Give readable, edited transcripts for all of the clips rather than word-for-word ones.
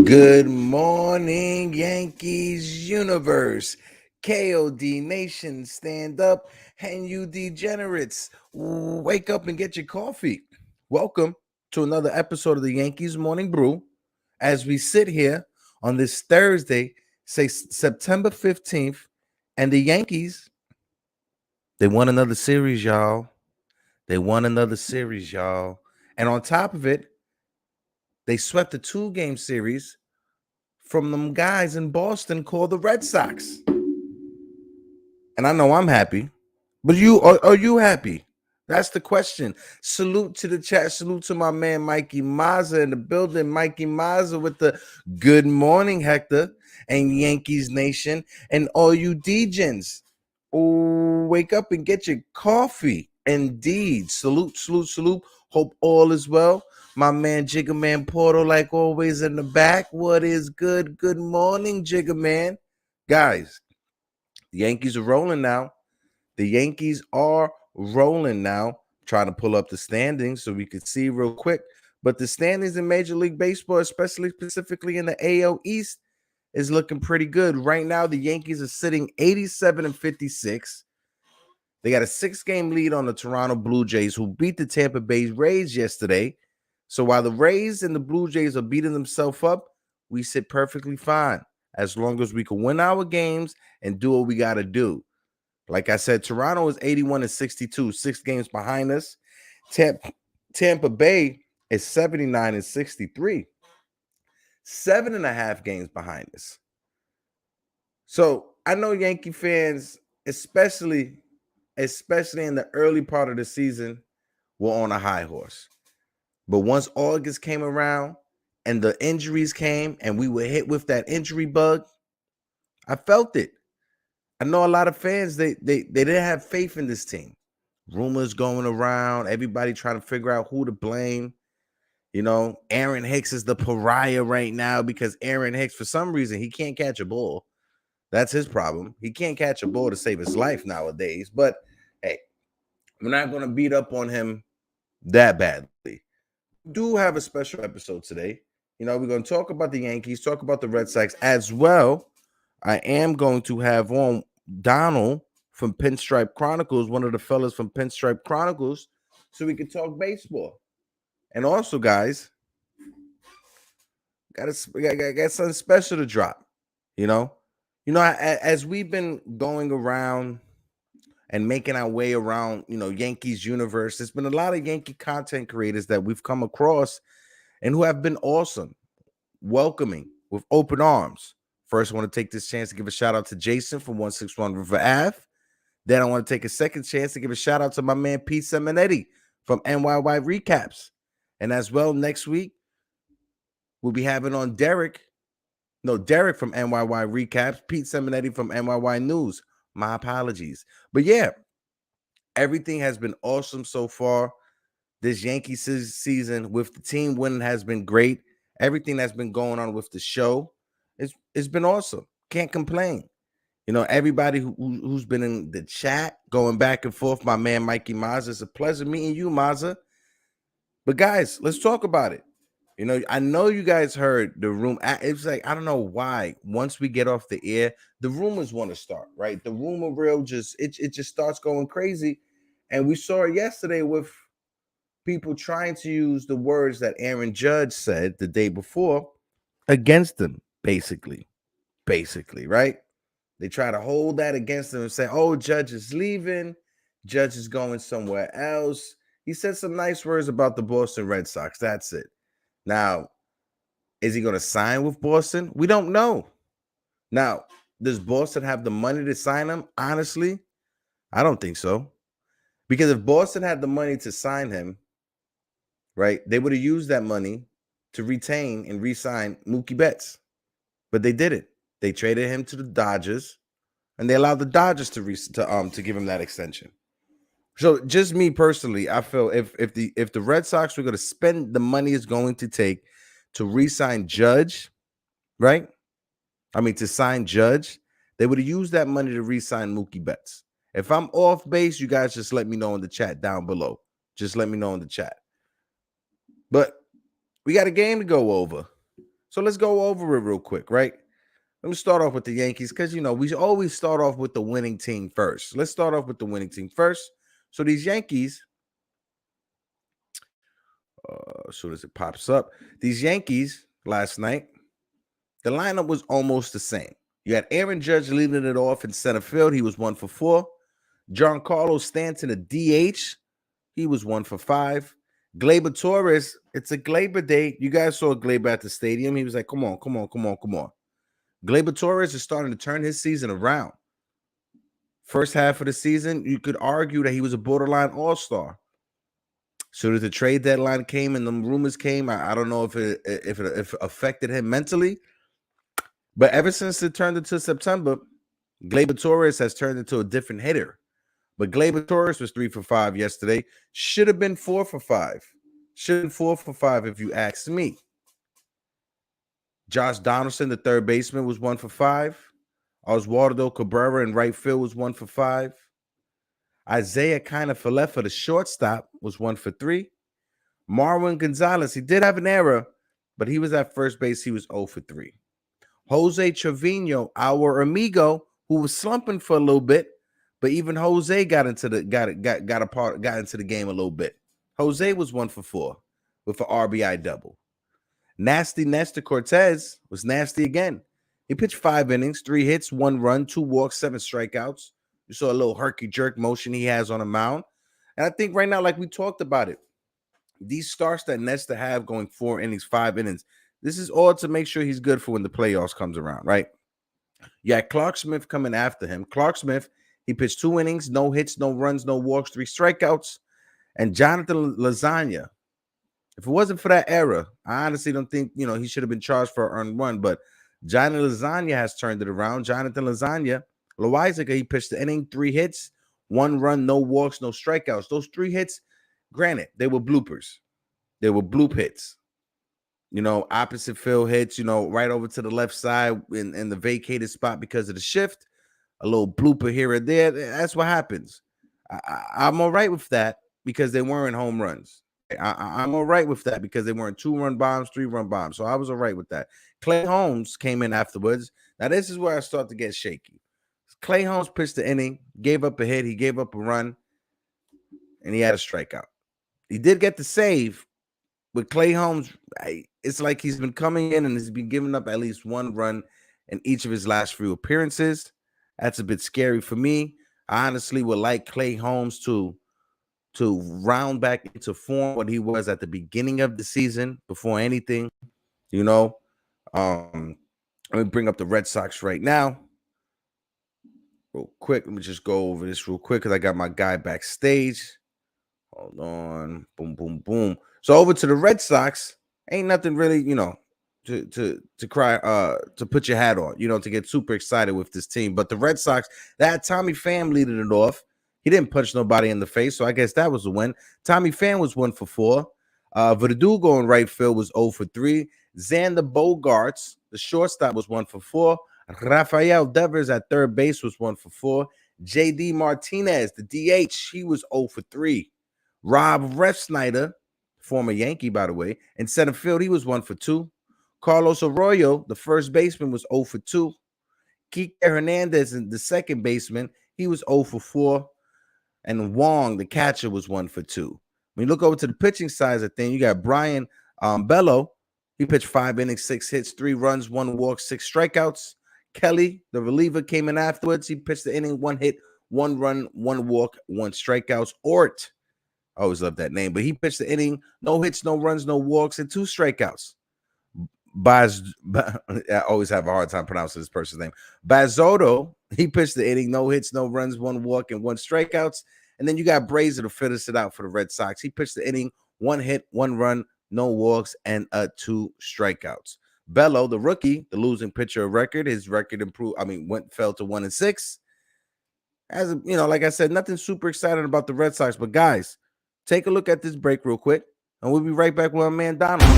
Good morning, Yankees universe. KOD Nation, stand up, and you degenerates, wake up and get your coffee. Welcome to another episode of the Yankees Morning Brew. As we sit here on this Thursday, say September 15th, and the Yankees, they won another series, y'all. And on top of it, they swept a 2-game series from them guys in Boston called the Red Sox. And I know I'm happy, but are you happy? That's the question. Salute to the chat. Salute to my man Mikey Mazza in the building. Mikey Mazza with the good morning, Hector, and Yankees Nation, and all you degens. Wake up and get your coffee. Indeed. Salute. Hope all is well. My man Jigga Man Porto, like always, in the back. What is good? Good morning, Jigga Man. Guys, the Yankees are rolling now. Trying to pull up the standings so we could see real quick. But the standings in Major League Baseball, especially specifically in the AL East, is looking pretty good. Right now, the Yankees are sitting 87-56. They got a 6-game lead on the Toronto Blue Jays, who beat the Tampa Bay Rays yesterday. So while the Rays and the Blue Jays are beating themselves up, we sit perfectly fine as long as we can win our games and do what we got to do. Like I said, Toronto is 81-62, 6 games behind us. Tampa Bay is 79-63, 7.5 games behind us. So I know Yankee fans, especially in the early part of the season, were on a high horse. But once August came around and the injuries came and we were hit with that injury bug, I felt it. I know a lot of fans, they didn't have faith in this team. Rumors going around, everybody trying to figure out who to blame. You know, Aaron Hicks is the pariah right now because Aaron Hicks, for some reason, he can't catch a ball. That's his problem. He can't catch a ball to save his life nowadays. But, hey, we're not going to beat up on him that badly. Do have a special episode today. You know, we're going to talk about the Yankees, talk about the Red Sox as well. I am going to have on Donald from Pinstripe Chronicles, one of the fellas from Pinstripe Chronicles, so we can talk baseball. And also, guys, got something special to drop. You know, as we've been going around and making our way around, Yankees universe, there's been a lot of Yankee content creators that we've come across and who have been awesome, welcoming with open arms. First, I want to take this chance to give a shout out to Jason from 161 River Ave. Then I want to take a second chance to give a shout out to my man Pete Simonetti from NY Recaps. And as well, next week, we'll be having on Derek from NY Recaps, Pete Simonetti from NYY News. My apologies. But yeah, everything has been awesome so far. This Yankees season with the team winning has been great. Everything that's been going on with the show, it's been awesome. Can't complain. You know, everybody who's been in the chat going back and forth, my man Mikey Mazza, it's a pleasure meeting you, Mazza. But guys, let's talk about it. You know, I know you guys heard the room. It's like, I don't know why. Once we get off the air, the rumors want to start, right? The rumor reel just starts going crazy. And we saw it yesterday with people trying to use the words that Aaron Judge said the day before against them, basically, right? They try to hold that against them and say, oh, Judge is leaving. Judge is going somewhere else. He said some nice words about the Boston Red Sox. That's it. Now, Is he going to sign with Boston? We don't know. Now, does Boston have the money to sign him? Honestly, I don't think so. Because if Boston had the money to sign him, right, they would have used that money to retain and re-sign Mookie Betts. But they didn't. They traded him to the Dodgers, and they allowed the Dodgers to give him that extension. So just me personally, I feel if the Red Sox were going to spend the money it's going to take to re-sign Judge, right? I mean, to sign Judge, they would have used that money to re-sign Mookie Betts. If I'm off base, you guys just let me know in the chat down below. Just let me know in the chat. But we got a game to go over. So let's go over it real quick, right? Let me start off with the Yankees because, you know, we always start off with the winning team first. Let's start off with the winning team first. So these Yankees, as soon as it pops up, these Yankees last night, the lineup was almost the same. You had Aaron Judge leading it off in center field. He was 1 for 4. Giancarlo Stanton, a DH. He was 1 for 5. Gleyber Torres, it's a Gleyber day. You guys saw Gleyber at the stadium. He was like, come on. Gleyber Torres is starting to turn his season around. First half of the season, you could argue that he was a borderline all-star. Soon as the trade deadline came and the rumors came, I don't know if it affected him mentally. But ever since it turned into September, Gleyber Torres has turned into a different hitter. But Gleyber Torres was 3 for 5 yesterday. Should have been 4 for 5. Should have been 4 for 5 if you ask me. Josh Donaldson, the third baseman, was 1 for 5. Oswaldo Cabrera in right field was 1 for 5. Isaiah Kiner-Falefa, the shortstop, was 1 for 3. Marwin Gonzalez, he did have an error, but he was at first base. He was 0 for 3. Jose Trevino, our amigo, who was slumping for a little bit, but even Jose got into the game a little bit. Jose was 1 for 4 with an RBI double. Nasty Nestor Cortez was nasty again. He pitched 5 innings, 3 hits, 1 run, 2 walks, 7 strikeouts. You saw a little herky-jerk motion he has on a mound. And I think right now, like we talked about it, these starts that Nestor have going 4 innings, 5 innings, this is all to make sure he's good for when the playoffs comes around, right? You had Clark Smith coming after him. Clark Smith, he pitched 2 innings, no hits, no runs, no walks, 3 strikeouts. And Jonathan Lasagna, if it wasn't for that error, I honestly don't think, he should have been charged for an earned run. But Johnny Lasagna has turned it around. Jonathan Lasagna, Loizaga, he pitched the inning, 3 hits, 1 run, no walks, no strikeouts. Those 3 hits, granted, they were bloopers. They were bloop hits. Opposite field hits, right over to the left side in the vacated spot because of the shift. A little blooper here and there. That's what happens. I'm all right with that because they weren't home runs. I'm all right with that because they weren't 2-run bombs, 3-run bombs. So I was all right with that. Clay Holmes came in afterwards. Now, this is where I start to get shaky. Clay Holmes pitched the inning, gave up a hit, he gave up a run, and he had a strikeout. He did get the save, but Clay Holmes, it's like he's been coming in and he's been giving up at least 1 run in each of his last few appearances. That's a bit scary for me. I honestly would like Clay Holmes to round back into form what he was at the beginning of the season before anything. Let me bring up the Red Sox right now. Real quick, let me just go over this real quick because I got my guy backstage. Hold on. Boom, boom, boom. So over to the Red Sox, ain't nothing really, to cry, to put your hat on, to get super excited with this team. But the Red Sox, that Tommy Pham leading it off. He didn't punch nobody in the face, so I guess that was a win. Tommy Pham was 1 for 4. Verdugo in right field was 0 for 3. Xander Bogaerts, the shortstop, was 1 for 4. Rafael Devers at third base was 1 for 4. JD Martinez, the DH, he was 0 for 3. Rob Refsnyder, former Yankee, by the way, in center field, he was 1 for 2. Carlos Arroyo, the first baseman, was 0 for 2. Kike Hernandez, the second baseman, he was 0 for 4. And Wong, the catcher, was 1 for 2. When you look over to the pitching side of the thing, you got Brian Bello. He pitched 5 innings, 6 hits, 3 runs, 1 walk, 6 strikeouts. Kelly, the reliever, came in afterwards. He pitched the inning, 1 hit, 1 run, 1 walk, 1 strikeouts. Ort, I always love that name, but he pitched the inning, no hits, no runs, no walks, and 2 strikeouts. I always have a hard time pronouncing this person's name. Bazzotto, he pitched the inning, no hits, no runs, 1 walk, and 1 strikeouts. And then you got Brazier to finish it out for the Red Sox. He pitched the inning, 1 hit, 1 run, no walks, and 2 strikeouts. Bello, the rookie, the losing pitcher of record, his record improved. Fell to 1-6. As like I said, nothing super excited about the Red Sox. But guys, take a look at this break real quick, and we'll be right back with our man Donald.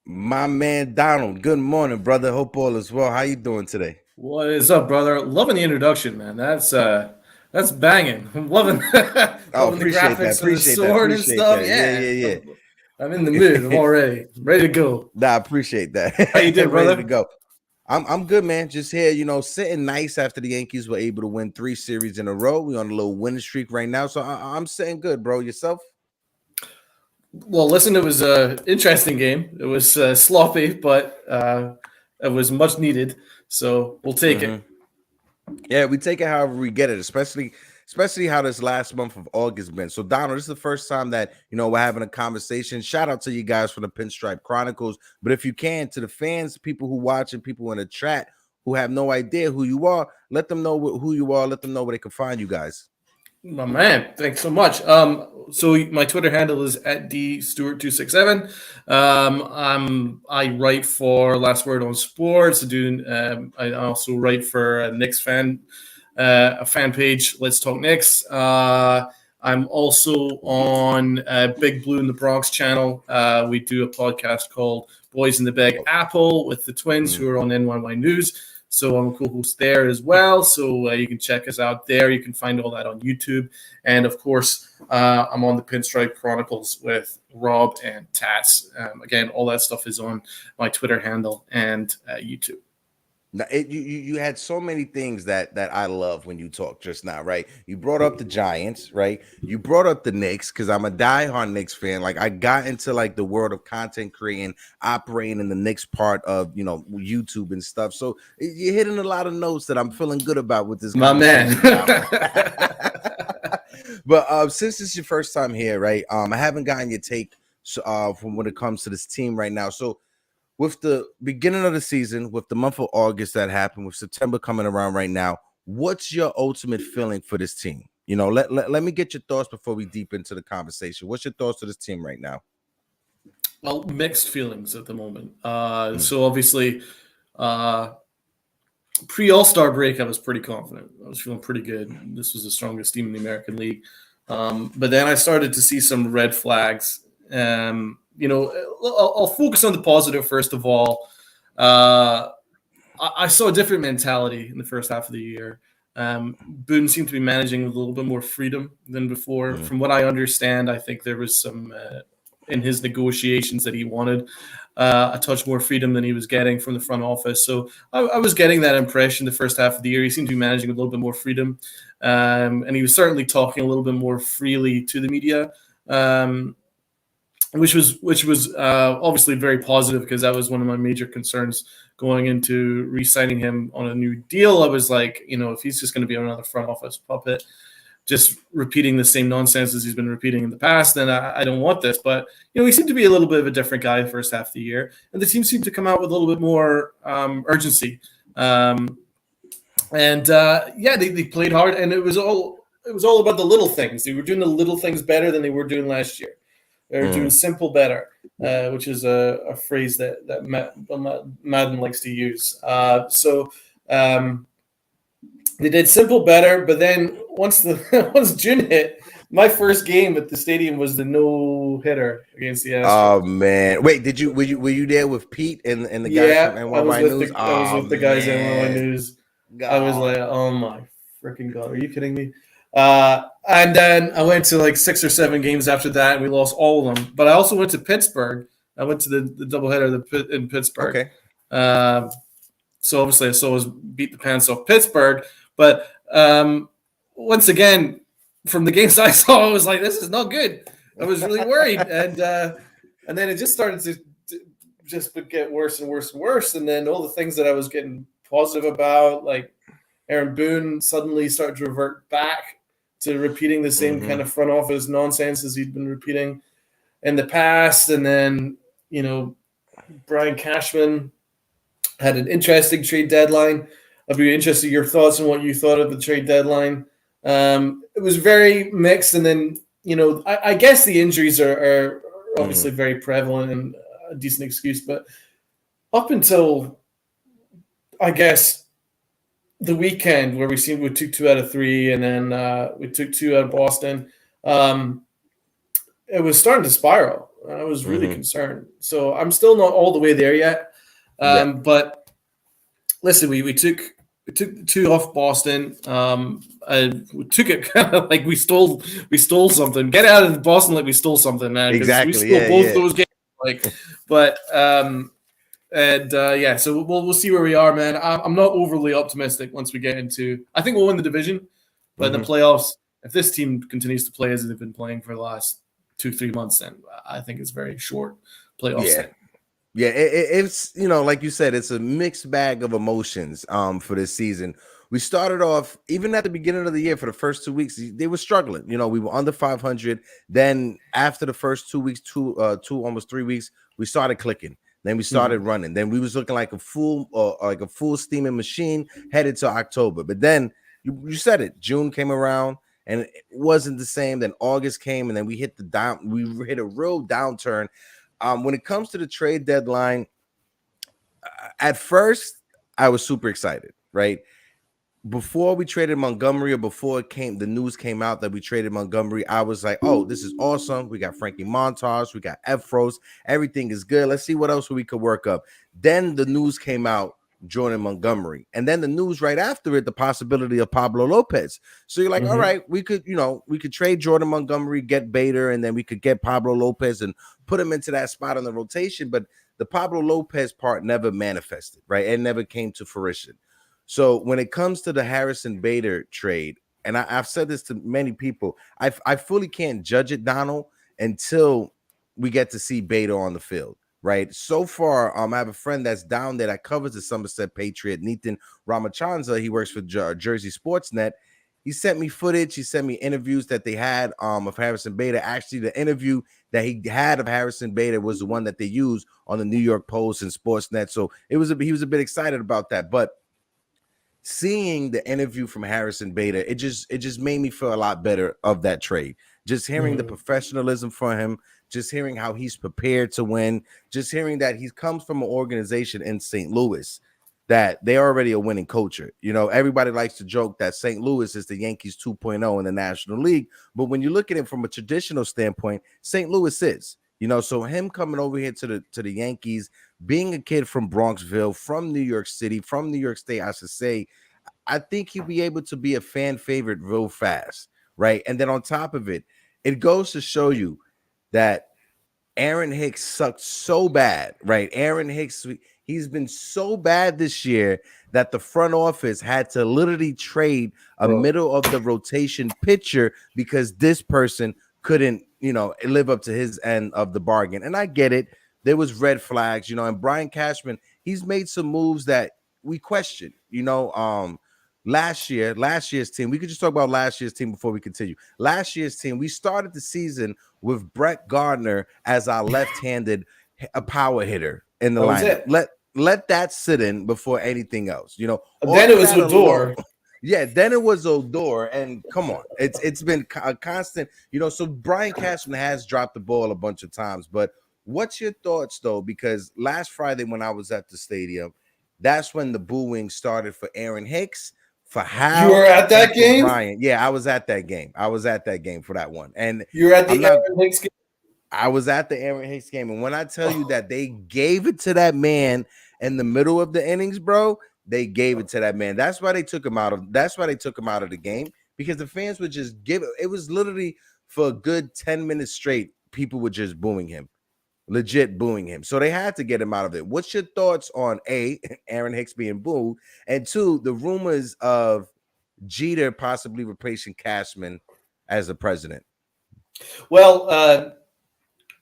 My man Donald, good morning, brother. Hope all is well. How you doing today? What is up, brother? Loving the introduction, man. That's banging. I'm loving, loving the graphics and the sword and stuff. Yeah. I'm in the mood. I'm all ready. Ready to go. I appreciate that. How you doing, brother? Ready to go. I'm good, man. Just here, sitting nice after the Yankees were able to win 3 series in a row. We're on a little winning streak right now, so I'm sitting good, bro. Yourself? Well, listen, it was an interesting game. It was sloppy, but it was much needed. So we'll take it. Yeah, we take it however we get it, especially how this last month of August been. So, Donald, this is the first time that, we're having a conversation. Shout out to you guys from the Pinstripe Chronicles. But if you can, to the fans, people who watch and people in the chat who have no idea who you are, let them know who you are. Let them know where they can find you guys. My man, thanks so much. So my Twitter handle is @dstewart267. I write for Last Word on Sports. I also write for a Knicks fan page, Let's Talk Knicks. I'm also on Big Blue in the Bronx channel. We do a podcast called Boys in the Bag Apple with the twins who are on NY News. So I'm a co-host there as well. So you can check us out there. You can find all that on YouTube. And, of course, I'm on the Pinstripe Chronicles with Rob and Tats. Again, all that stuff is on my Twitter handle and YouTube. Now, you had so many things that I love when you talk just now, right? You brought up the Giants, right? You brought up the Knicks because I'm a diehard Knicks fan. Like, I got into the world of content creating, operating in the Knicks part of YouTube and stuff. So you're hitting a lot of notes that I'm feeling good about with this. My man. But since it's your first time here, right? I haven't gotten your take from when it comes to this team right now. So, with the beginning of the season, with the month of August that happened, with September coming around right now, what's your ultimate feeling for this team? Let me get your thoughts before we deep into the conversation. What's your thoughts to this team right now? Well, mixed feelings at the moment. So obviously, pre-All-Star break, I was pretty confident. I was feeling pretty good. This was the strongest team in the American League. But then I started to see some red flags. I'll focus on the positive first of all. I saw a different mentality in the first half of the year. Boone seemed to be managing with a little bit more freedom than before. From what I understand, I think there was some in his negotiations that he wanted a touch more freedom than he was getting from the front office. So I was getting that impression the first half of the year. He seemed to be managing with a little bit more freedom. And he was certainly talking a little bit more freely to the media. Which was obviously very positive because that was one of my major concerns going into re-signing him on a new deal. I was like, if he's just going to be another front office puppet, just repeating the same nonsense as he's been repeating in the past, then I don't want this. But, he seemed to be a little bit of a different guy the first half of the year. And the team seemed to come out with a little bit more urgency. They played hard, and it was all about the little things. They were doing the little things better than they were doing last year. They're doing simple better, which is a phrase that Madden likes to use. They did simple better, but then once June hit, my first game at the stadium was the no-hitter against the Astros. Oh man! Wait, were you there with Pete and the guys from NY News? I was with the guys at NY News. God. I was like, oh my freaking God, are you kidding me? And then I went to like 6 or 7 games after that, and we lost all of them. But I also went to Pittsburgh. I went to the doubleheader in Pittsburgh. Okay. so obviously I saw us beat the pants off Pittsburgh. But once again, from the games I saw, I was like, this is not good. I was really worried, and then it just started to just get worse and worse and worse. And then all the things that I was getting positive about, like Aaron Boone, suddenly started to revert back to repeating the same kind of front office nonsense as he'd been repeating in the past. And then, Brian Cashman had an interesting trade deadline. I'd be interested in your thoughts on what you thought of the trade deadline. It was very mixed. And then, I guess the injuries are obviously very prevalent and a decent excuse. But up until, I guess, the weekend where we took 2 out of 3, and then we took 2 out of Boston, it was starting to spiral. I was really concerned. So I'm still not all the way there yet. But listen, we took 2 off Boston. We took it kind of like we stole something. Get out of Boston like we stole something, man. Exactly. We stole both those games. So we'll see where we are, man. I'm not overly optimistic once we get into. I think we'll win the division, but in the playoffs, if this team continues to play as they've been playing for the last 2-3 months, then I think it's very short playoffs. Yeah, it's like you said, it's a mixed bag of emotions for this season. We started off, even at the beginning of the year, for the first 2 weeks, they were struggling. We were under 500. Then after the first 2 weeks, almost 3 weeks, we started clicking. Then we started running. Then we was looking like a full steaming machine headed to October. But then you said it, June came around and it wasn't the same. Then August came, and then we hit a real downturn. When it comes to the trade deadline, at first I was super excited, right? Before we traded Montgomery, or before the news came out that we traded Montgomery, I was like, oh, this is awesome. We got Frankie Montas, we got Efros, everything is good. Let's see what else we could work up. Then the news came out, Jordan Montgomery, and then the news right after it, the possibility of Pablo Lopez. So you're like, all right, we could trade Jordan Montgomery, get Bader, and then we could get Pablo Lopez and put him into that spot on the rotation. But the Pablo Lopez part never manifested, right? It never came to fruition. So when it comes to the Harrison Bader trade, and I've said this to many people, I fully can't judge it, Donald, until we get to see Bader on the field. Right. So far, I have a friend that's down there that covers the Somerset Patriot, Nathan Ramachandra. He works for Jersey Sportsnet. He sent me footage. He sent me interviews that they had of Harrison Bader. Actually, the interview that he had of Harrison Bader was the one that they used on the New York Post and Sportsnet. So he was a bit excited about that. But seeing the interview from Harrison Bader, it just made me feel a lot better of that trade. Just hearing the professionalism from him, just hearing how he's prepared to win, just hearing that he comes from an organization in St. Louis that they're already a winning culture. Everybody likes to joke that St. Louis is the Yankees 2.0 in the National League. But when you look at it from a traditional standpoint, St. Louis is. So him coming over here to the Yankees, being a kid from Bronxville, from New York City, from New York State, I should say, I think he'll be able to be a fan favorite real fast, right? And then on top of it, it goes to show you that Aaron Hicks sucked so bad, right? Aaron Hicks, he's been so bad this year that the front office had to literally trade a middle of the rotation pitcher because this person couldn't, live up to his end of the bargain. And I get it. There was red flags, and Brian Cashman, he's made some moves that we question, last year's team. We could just talk about last year's team before we continue. Last year's team, we started the season with Brett Gardner as our left-handed a power hitter in the lineup. Let that sit in before anything else. Then it was Odor. Then it was Odor, and come on, it's been a constant. So Brian Cashman has dropped the ball a bunch of times, but what's your thoughts though? Because last Friday when I was at the stadium, that's when the booing started for Aaron Hicks. For Hal, you were at that game? Brian. Yeah, I was at that game. I was at that game for that one. And you were at the Aaron Hicks game? I was at the Aaron Hicks game. And when I tell you that they gave it to that man in the middle of the innings, bro, they gave it to that man. That's why they took him out of the game, because the fans would just give it. It was literally for a good 10 minutes straight, people were just booing him. legit booing him. So they had to get him out of it. What's your thoughts on A, Aaron Hicks being booed, and two, the rumors of Jeter possibly replacing Cashman as the president? Well,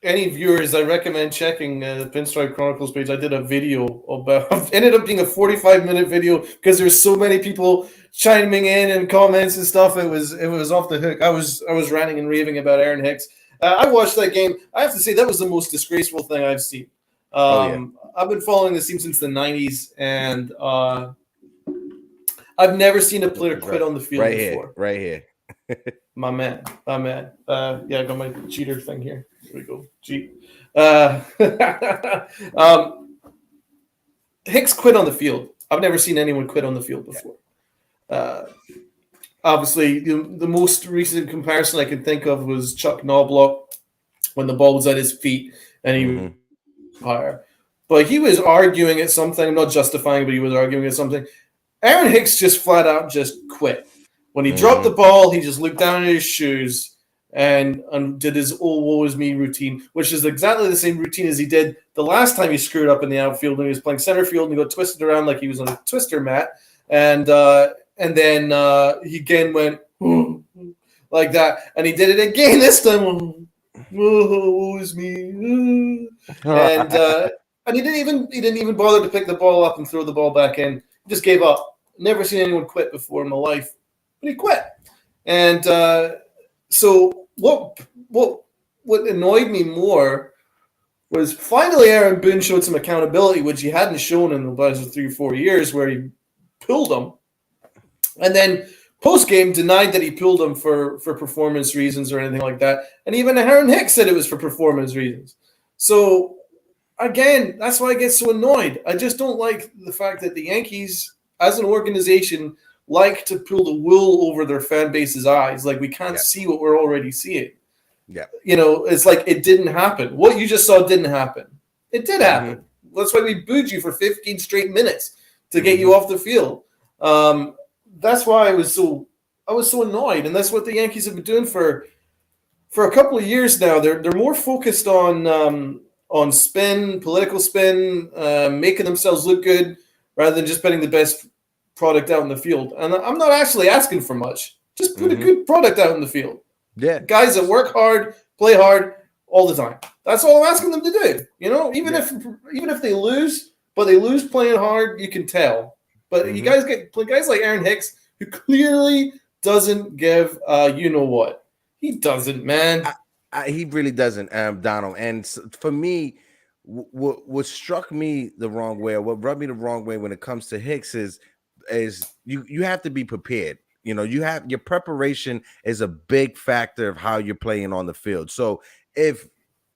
any viewers, I recommend checking the Pinstripe Chronicles page. I did a video about ended up being a 45-minute video because there's so many people chiming in and comments and stuff. It was off the hook. I was ranting and raving about Aaron Hicks. I watched that game. I have to say that was the most disgraceful thing I've seen. I've been following this team since the 90s, and I've never seen a player quit on the field before. Right here. My man. Yeah, I got my cheater thing here. Here we go. Cheat. Hicks quit on the field. I've never seen anyone quit on the field before. Obviously, the most recent comparison I can think of was Chuck Knobloch when the ball was at his feet and he was higher. But he was arguing at something. I'm not justifying, but he was arguing at something. Aaron Hicks just flat out just quit. When he dropped the ball, he just looked down at his shoes and did his "oh, woe is me" routine, which is exactly the same routine as he did the last time he screwed up in the outfield when he was playing center field and he got twisted around like he was on a twister mat. And then he again went like that, and he did it again this time. Oh, woe is me, and he didn't even bother to pick the ball up and throw the ball back in. He just gave up. Never seen anyone quit before in my life. But he quit. And so what annoyed me more was finally Aaron Boone showed some accountability, which he hadn't shown in the last 3 or 4 years, where he pulled him. And then post-game denied that he pulled him for performance reasons or anything like that. And even Aaron Hicks said it was for performance reasons. So, again, that's why I get so annoyed. I just don't like the fact that the Yankees, as an organization, like to pull the wool over their fan base's eyes. Like we can't see what we're already seeing. Yeah. It's like it didn't happen. What you just saw didn't happen. It did happen. That's why we booed you for 15 straight minutes to get you off the field. That's why I was so annoyed. And that's what the Yankees have been doing for a couple of years now. They're more focused on spin, political spin, making themselves look good rather than just putting the best product out in the field. And I'm not actually asking for much. Just put a good product out in the field. Yeah. Guys that work hard, play hard all the time. That's all I'm asking them to do. Even if they lose, but they lose playing hard, you can tell. But you guys get guys like Aaron Hicks who clearly doesn't give you know what. He doesn't, man. He really doesn't, Donald. And for me, what struck me the wrong way, or what rubbed me the wrong way when it comes to Hicks is you have to be prepared. You have your preparation is a big factor of how you're playing on the field. So if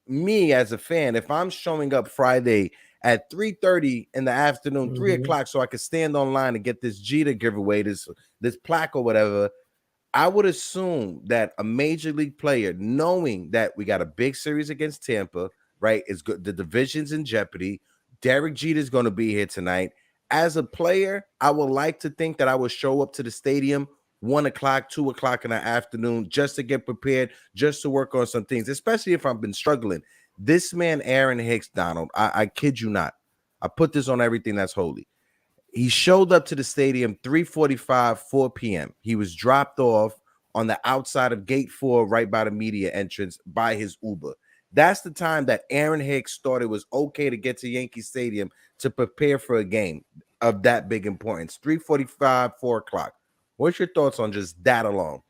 me as a fan, if I'm showing up Friday at 3:30 in the afternoon, 3 o'clock, so I could stand online and get this Jeter giveaway, this plaque or whatever, I would assume that a major league player, knowing that we got a big series against Tampa, right, is good. The division's in jeopardy. Derek Jeter is going to be here tonight. As a player, I would like to think that I would show up to the stadium 1 o'clock, 2 o'clock in the afternoon just to get prepared, just to work on some things, especially if I've been struggling. This man, Aaron Hicks, Donald, I kid you not. I put this on everything that's holy. He showed up to the stadium 3:45, 4 p.m. He was dropped off on the outside of Gate 4 right by the media entrance by his Uber. That's the time that Aaron Hicks thought it was okay to get to Yankee Stadium to prepare for a game of that big importance. 3:45, 4 o'clock. What's your thoughts on just that alone?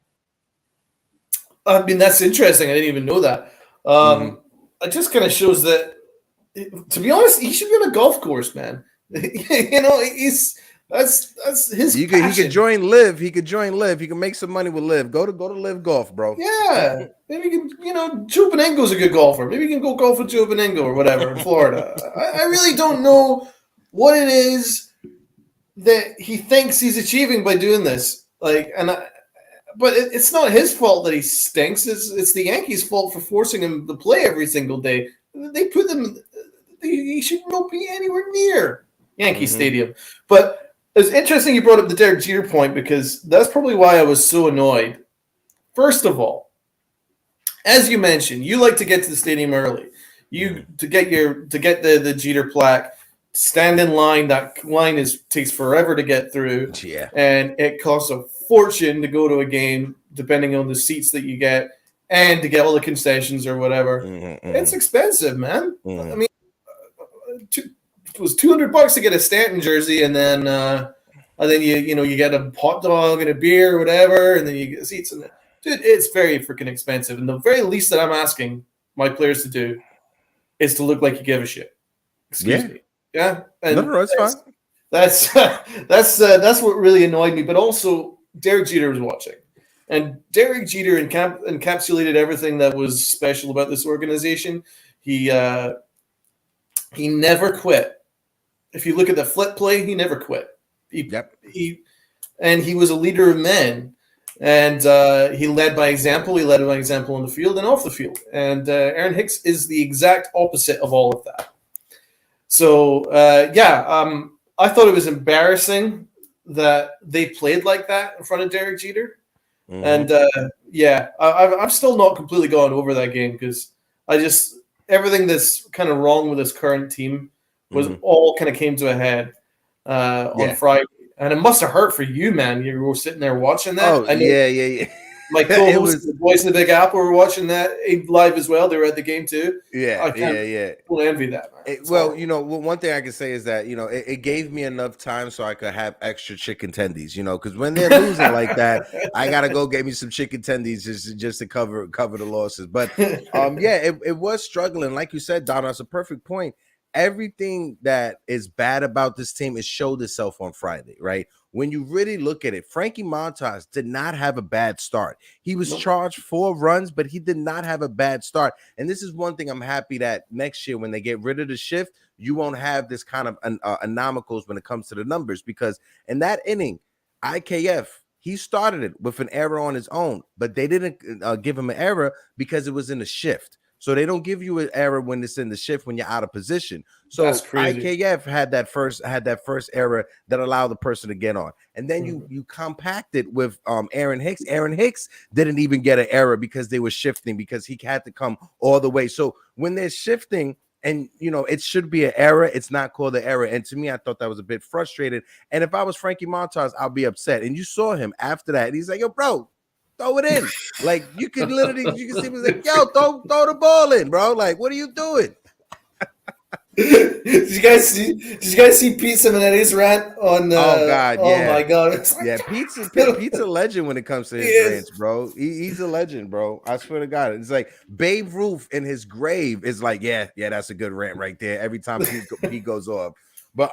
I mean, that's interesting. I didn't even know that. It just kind of shows that, to be honest, he should be on a golf course, man. That's his. He could join Live. He could join Live. He can make some money with Live. Go to Live Golf, bro. Yeah, maybe you can. Joe Benengo's a good golfer. Maybe you can go golf with Joe Benengo or whatever in Florida. I really don't know what it is that he thinks he's achieving by doing this. But it's not his fault that he stinks. It's the Yankees' fault for forcing him to play every single day. They put them. He should not be anywhere near Yankee Stadium. But it's interesting you brought up the Derek Jeter point, because that's probably why I was so annoyed. First of all, as you mentioned, you like to get to the stadium early. To get the Jeter plaque, stand in line. That line takes forever to get through, Yeah. and it costs a fortune to go to a game, depending on the seats that you get, and to get all the concessions or whatever. It's expensive, man. I mean, it was $200 to get a Stanton jersey, and then you get a hot dog and a beer or whatever, and then you get seats. And dude, it's very freaking expensive. And the very least that I'm asking my players to do is to look like you give a shit. Excuse me. Yeah. And no, it's fine. That's what really annoyed me. But also, Derek Jeter was watching, and Derek Jeter encapsulated everything that was special about this organization. He never quit. If you look at the flip play, he never quit. He was a leader of men, and he led by example. He led by example on the field and off the field. And Aaron Hicks is the exact opposite of all of that. So I thought it was embarrassing that they played like that in front of Derek Jeter. And I'm still not completely gone over that game because everything that's kind of wrong with this current team was all kind of came to a head on Friday. And it must have hurt for you, man. You were sitting there watching that. Oh, yeah. My co-host, the boys in the Big Apple, were watching that live as well. They were at the game too. Yeah. Don't envy that, man. One thing I can say is that it gave me enough time so I could have extra chicken tendies. Because when they're losing like that, I gotta go get me some chicken tendies just to cover the losses. But it was struggling, like you said, Don. That's a perfect point. Everything that is bad about this team is showed itself on Friday, right? When you really look at it, Frankie Montas did not have a bad start. He was charged 4 runs, but he did not have a bad start. And this is one thing I'm happy that next year when they get rid of the shift, you won't have this kind of anomalies when it comes to the numbers, because in that inning, IKF, he started it with an error on his own, but they didn't give him an error because it was in the shift. So they don't give you an error when it's in the shift when you're out of position. So IKF had that first error that allowed the person to get on. And then you compact it with Aaron Hicks. Aaron Hicks didn't even get an error because they were shifting, because he had to come all the way. So when they're shifting and it should be an error, it's not called an error. And to me, I thought that was a bit frustrating. And if I was Frankie Montas, I'll be upset. And you saw him after that. And he's like, yo, bro, throw it in. Like you can see him like, yo, throw the ball in, bro. Like, what are you doing? Did you guys see Pete Simonetti's rant on? Oh God, yeah. Oh my God, yeah. Pete's a legend when it comes to his rants, bro. He's a legend, bro. I swear to God, it's like Babe Ruth in his grave is like, yeah, that's a good rant right there. Every time Pete goes off, but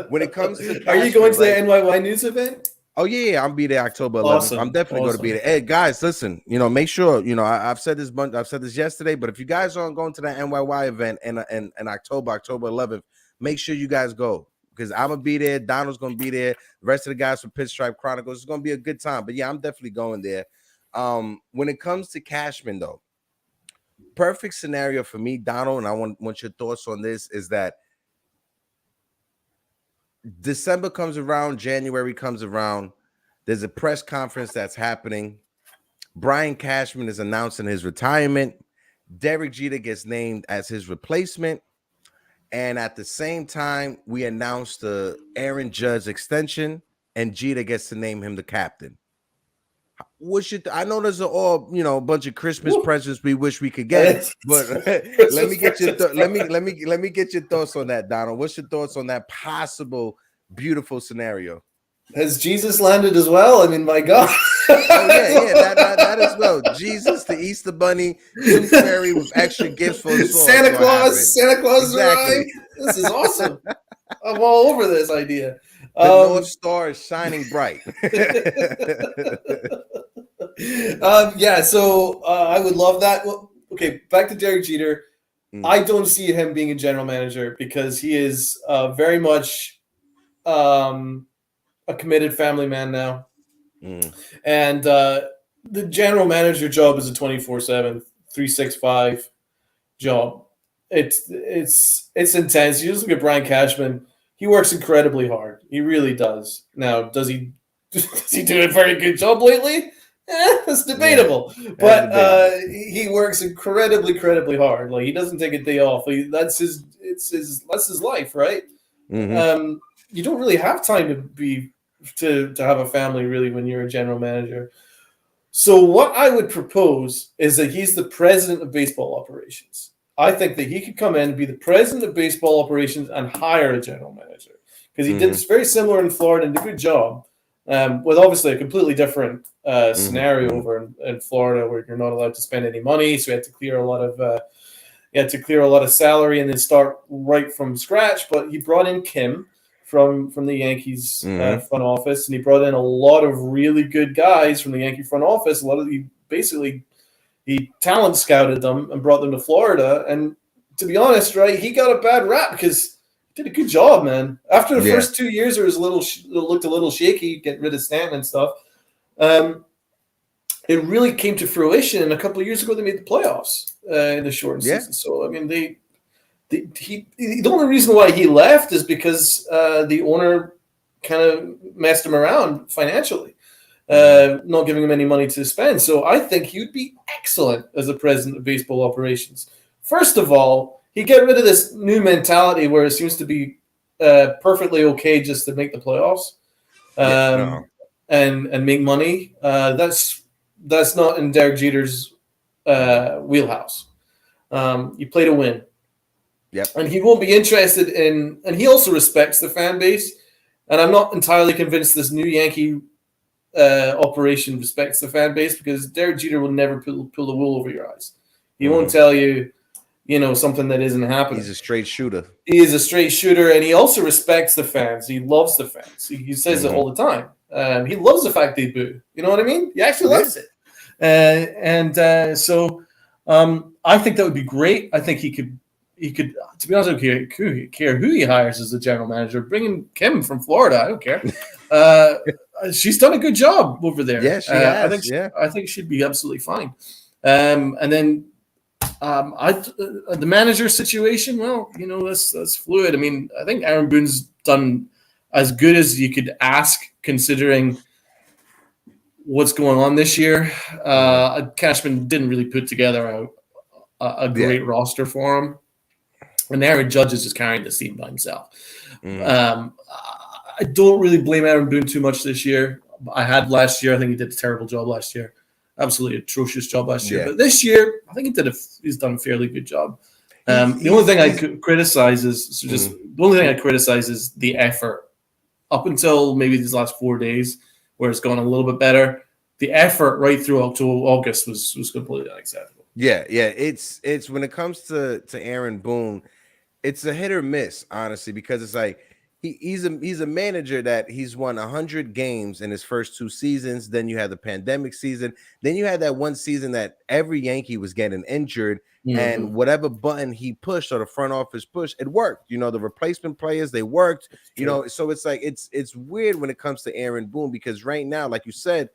when it comes to are you going to the NYY News event? Oh yeah, I'll be there October 11th. Awesome. I'm definitely going to be there. Hey guys, listen, make sure I've said this yesterday, but if you guys aren't going to that NYY event in October 11th, make sure you guys go, because I'm gonna be there. Donald's gonna be there. The rest of the guys from Pinstripe Chronicles, it's gonna be a good time. But yeah, I'm definitely going there. When it comes to Cashman, though, perfect scenario for me, Donald, and I want your thoughts on this, is that December comes around, January comes around. There's a press conference that's happening. Brian Cashman is announcing his retirement. Derek Jeter gets named as his replacement. And at the same time, we announced the Aaron Judge extension, and Jeter gets to name him the captain. I know there's all a bunch of Christmas presents we wish we could get, but let me get your let me get your thoughts on that, Donald. What's your thoughts on that possible beautiful scenario? Has Jesus landed as well? I mean, my God. that as well. Jesus, the Easter Bunny, Tooth Fairy with extra gifts for Santa Claus. Santa Claus arrived. This is awesome. I'm all over this idea. The North Star is shining bright. So I would love that. Well, okay, back to Derek Jeter. I don't see him being a general manager because he is very much a committed family man now. And the general manager job is a 24/7, 365 job. It's intense. You just look at Brian Cashman. He works incredibly hard. He really does. Now, does he do a very good job lately? It's debatable, That's but debatable. he works incredibly hard. Like he doesn't take a day off. That's his life, right? Hmm. Um, you don't really have time to have a family really when you're a general manager. So what I would propose is that he's the president of baseball operations. I think that he could come in, be the president of baseball operations, and hire a general manager because he did Hmm. this very similar in Florida and did a good job. With obviously a completely different Hmm. scenario Hmm. over in Florida where you're not allowed to spend any money, so he had to clear a lot of salary and then start right from scratch. But he brought in Kim from the Yankees Hmm. front office, and he brought in a lot of really good guys from the Yankee front office. A lot of he talent scouted them and brought them to Florida. And to be honest, right, he got a bad rap because he did a good job, man. After the Yeah. first 2 years, it was looked a little shaky, getting rid of Stanton and stuff. Um, it really came to fruition. And a couple of years ago, they made the playoffs in the shortened Yeah. season. So I mean, the only reason why he left is because the owner kind of messed him around financially, Hmm. not giving him any money to spend. So I think he'd be excellent as a president of baseball operations. First of all, he get rid of this new mentality where it seems to be perfectly okay just to make the playoffs Yeah. Uh-uh. and make money. That's not in Derek Jeter's wheelhouse. You play to win. Yep. And he won't be interested in, and he also respects the fan base. And I'm not entirely convinced this new Yankee operation respects the fan base because Derek Jeter will never pull the wool over your eyes. He won't Hmm. tell you, something that isn't He's happening. a straight shooter. He is a straight shooter, and he also respects the fans. He loves the fans. He says it Hmm. all the time. He loves the fact they boo. You know what I mean? He actually Yeah. loves it. I think that would be great. I think he could. To be honest, I don't care who he hires as the general manager. Bring in Kim from Florida. I don't care. Uh, she's done a good job over there. Yeah, she has. I Yeah. think she'd be absolutely fine. And then the manager situation, well, that's fluid. I mean, I think Aaron Boone's done as good as you could ask considering what's going on this year. Hmm. Cashman didn't really put together a Yeah. great roster for him, and Aaron Judge is just carrying the team by himself. Hmm. Um, I don't really blame Aaron Boone too much this year. I had last year. I think he did a terrible job last year. Absolutely atrocious job last year. Yeah. But this year, I think he's done a fairly good job. He's The only he's thing I he's. could criticize is Mhm. the effort up until maybe these last 4 days, where it's gone a little bit better. The effort right through October, August was completely unacceptable. Yeah, yeah. It's when it comes to Aaron Boone, it's a hit or miss, honestly, because it's like he's a manager that he's won 100 games in his first 2 seasons. Then you had the pandemic season. Then you had that one season that every Yankee was getting injured, and Mm-hmm. whatever button he pushed or the front office pushed, it worked. The replacement players, they worked. It's true. So it's like it's weird when it comes to Aaron Boone because right now, like you said,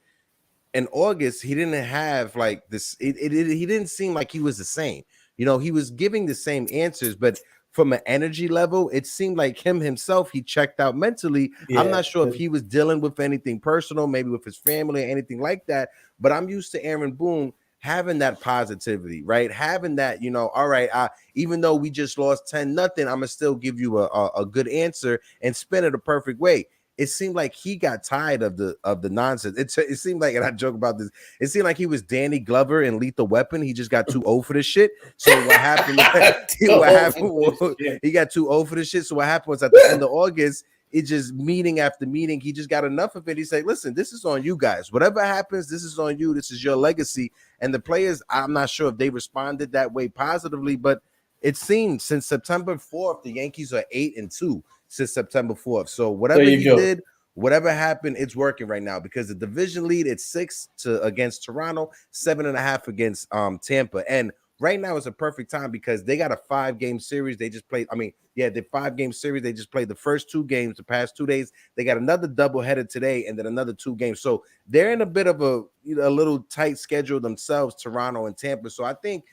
in August, he didn't have like this. He didn't seem like he was the same. He was giving the same answers, but from an energy level, it seemed like him himself, he checked out mentally. I'm Yeah. not sure if he was dealing with anything personal, maybe with his family or anything like that. But I'm used to Aaron Boone having that positivity, right? Having that, all right, even though we just lost 10-0, I'm gonna still give you a good answer and spin it a perfect way. It seemed like he got tired of the nonsense. It seemed like, and I joke about this, it seemed like he was Danny Glover in Lethal Weapon. He just got too old for this shit. So what happened? What happened? He got too old for this shit. So what happened was at the end of August, it just meeting after meeting, he just got enough of it. He said, "Listen, this is on you guys. Whatever happens, this is on you. This is your legacy." And the players, I'm not sure if they responded that way positively, but it seemed since September 4th, the Yankees are 8-2 since September 4th. So There whatever you he go. did, whatever happened, it's working right now because the division lead, it's 6 against Toronto, 7.5 against Tampa. And right now is a perfect time because they got a 5-game series. They just played. I mean, yeah, the 5-game series. They just played the first 2 games the past 2 days. They got another doubleheader today and then another 2 games. So they're in a bit of a little tight schedule themselves, Toronto and Tampa. So I think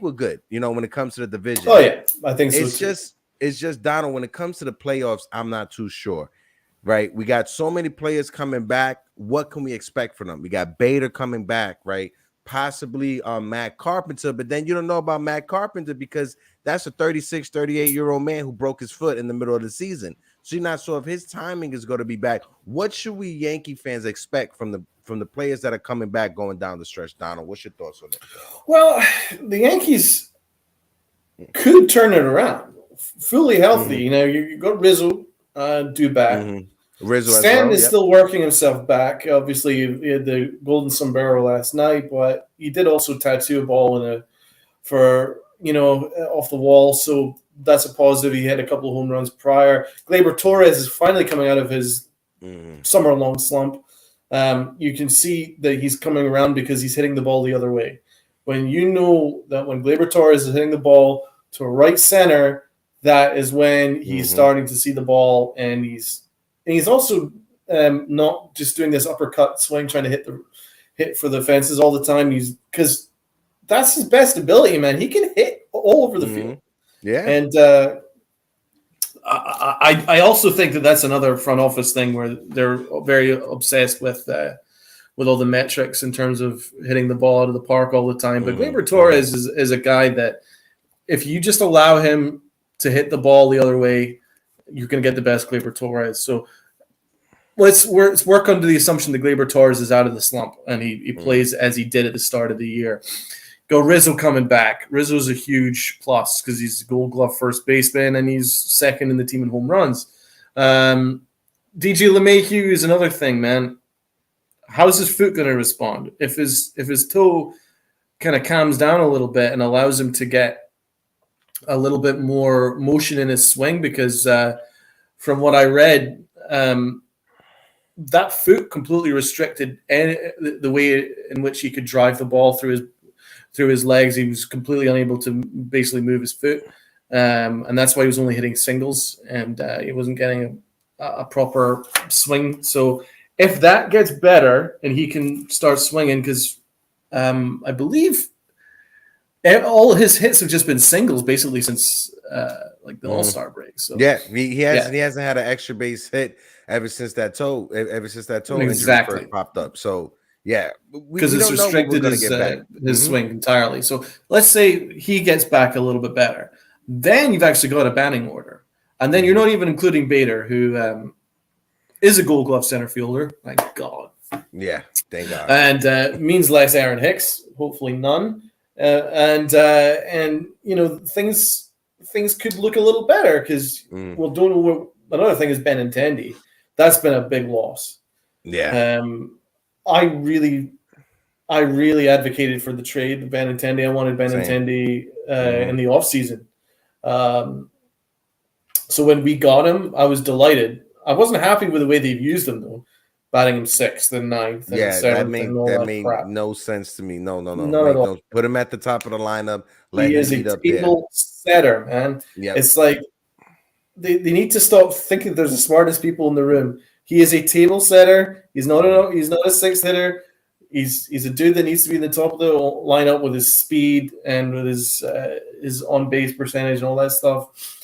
we're good, when it comes to the division. Oh yeah, I think so It's too. just it's just Donald, when it comes to the playoffs, I'm not too sure. right? We got so many players coming back. What can we expect from them? We got Bader coming back, right? Possibly Matt Carpenter, but then you don't know about Matt Carpenter because that's a 36, 38-year-old man who broke his foot in the middle of the season. So you're not sure if his timing is going to be back. What should we Yankee fans expect from the players that are coming back going down the stretch? Donald, what's your thoughts on it? Well, the Yankees could turn it around. Fully healthy. Mm-hmm. You know, you got Rizzo due back. Mm-hmm. Rizzo Stan is yep. still working himself back. Obviously, he had the golden sombrero last night, but he did also tattoo a ball off the wall. So that's a positive. He had a couple of home runs prior. Gleyber Torres is finally coming out of his summer-long slump. You can see that he's coming around because he's hitting the ball the other way. When you know that when Gleyber Torres is hitting the ball to right center, that is when he's starting to see the ball, and he's also not just doing this uppercut swing, trying to hit for the fences all the time. Because that's his best ability, man. He can hit all over the field. Yeah, and I also think that that's another front office thing where they're very obsessed with all the metrics in terms of hitting the ball out of the park all the time. But Gleyber Torres is a guy that if you just allow him to hit the ball the other way, you're going to get the best Gleyber Torres. So let's work under the assumption that Gleyber Torres is out of the slump and he plays as he did at the start of the year. Go Rizzo coming back. Rizzo's a huge plus because he's a Gold Glove first baseman and he's second in the team in home runs. DJ LeMahieu is another thing, man. How's his foot going to respond? If his toe kind of calms down a little bit and allows him to get a little bit more motion in his swing, because from what I read, that foot completely restricted the way in which he could drive the ball through his legs. He was completely unable to basically move his foot, and that's why he was only hitting singles, and he wasn't getting a proper swing. So if that gets better and he can start swinging, because I believe all his hits have just been singles basically since like the All-Star break. So yeah, he hasn't had an extra base hit ever since that toe exactly. injury first popped up. So yeah, because it's restricted his swing entirely. So let's say he gets back a little bit better, then you've actually got a batting order, and then you're not even including Bader, who is a Gold Glove center fielder. Thank God. Yeah, thank God. And means less Aaron Hicks, hopefully none. And you know, things could look a little better because don't know what. Another thing is Benintendi. That's been a big loss. Yeah. I really advocated for the trade of Benintendi. I wanted Benintendi in the offseason. So when we got him, I was delighted. I wasn't happy with the way they've used him though, batting him 6th and 9th. Yeah, that made no sense to me. No. Don't put him at the top of the lineup. He is a table setter, man. Yeah, it's like they need to stop thinking they're the smartest people in the room. He is a table setter. He's not a 6th hitter. He's a dude that needs to be in the top of the lineup with his speed and with his on base percentage and all that stuff.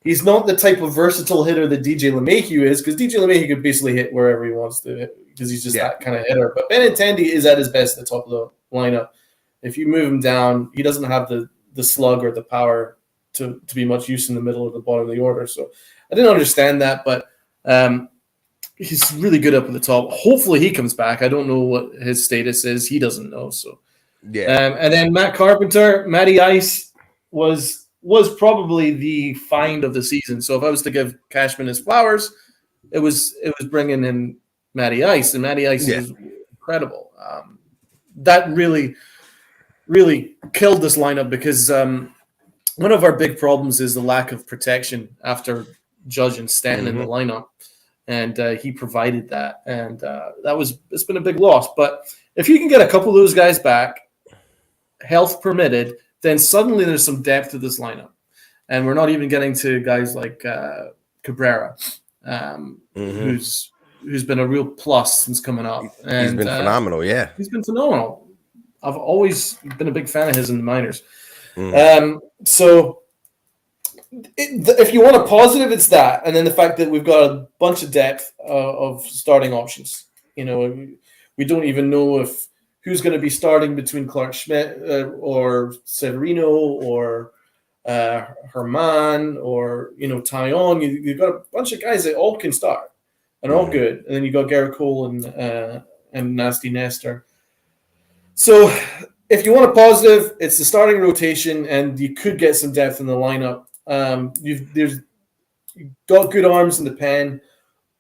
He's not the type of versatile hitter that DJ LeMahieu is, because DJ LeMahieu could basically hit wherever he wants to hit because he's just that kind of hitter. But Benintendi is at his best at the top of the lineup. If you move him down, he doesn't have the slug or the power to be much use in the middle or the bottom of the order. So I didn't understand that, but he's really good up at the top. Hopefully he comes back. I don't know what his status is. He doesn't know. So yeah. And then Matty Ice was probably the find of the season. So if I was to give Cashman his flowers, it was bringing in Matty Ice, and Matty Ice is incredible. That really, really killed this lineup because one of our big problems is the lack of protection after Judge and Stanton in the lineup, and he provided that, and it's been a big loss. But if you can get a couple of those guys back, health permitted, then suddenly there's some depth to this lineup. And we're not even getting to guys like Cabrera, who's been a real plus since coming up. And, he's been phenomenal, yeah. He's been phenomenal. I've always been a big fan of his in the minors. So If you want a positive, it's that, and then the fact that we've got a bunch of depth of starting options. You know, we don't even know if who's going to be starting between Clark Schmidt or Severino or Herman or Tyon. You've got a bunch of guys that all can start and are all good, and then you got Garrett Cole and Nasty Nestor. So if you want a positive, it's the starting rotation, and you could get some depth in the lineup. You've got good arms in the pen,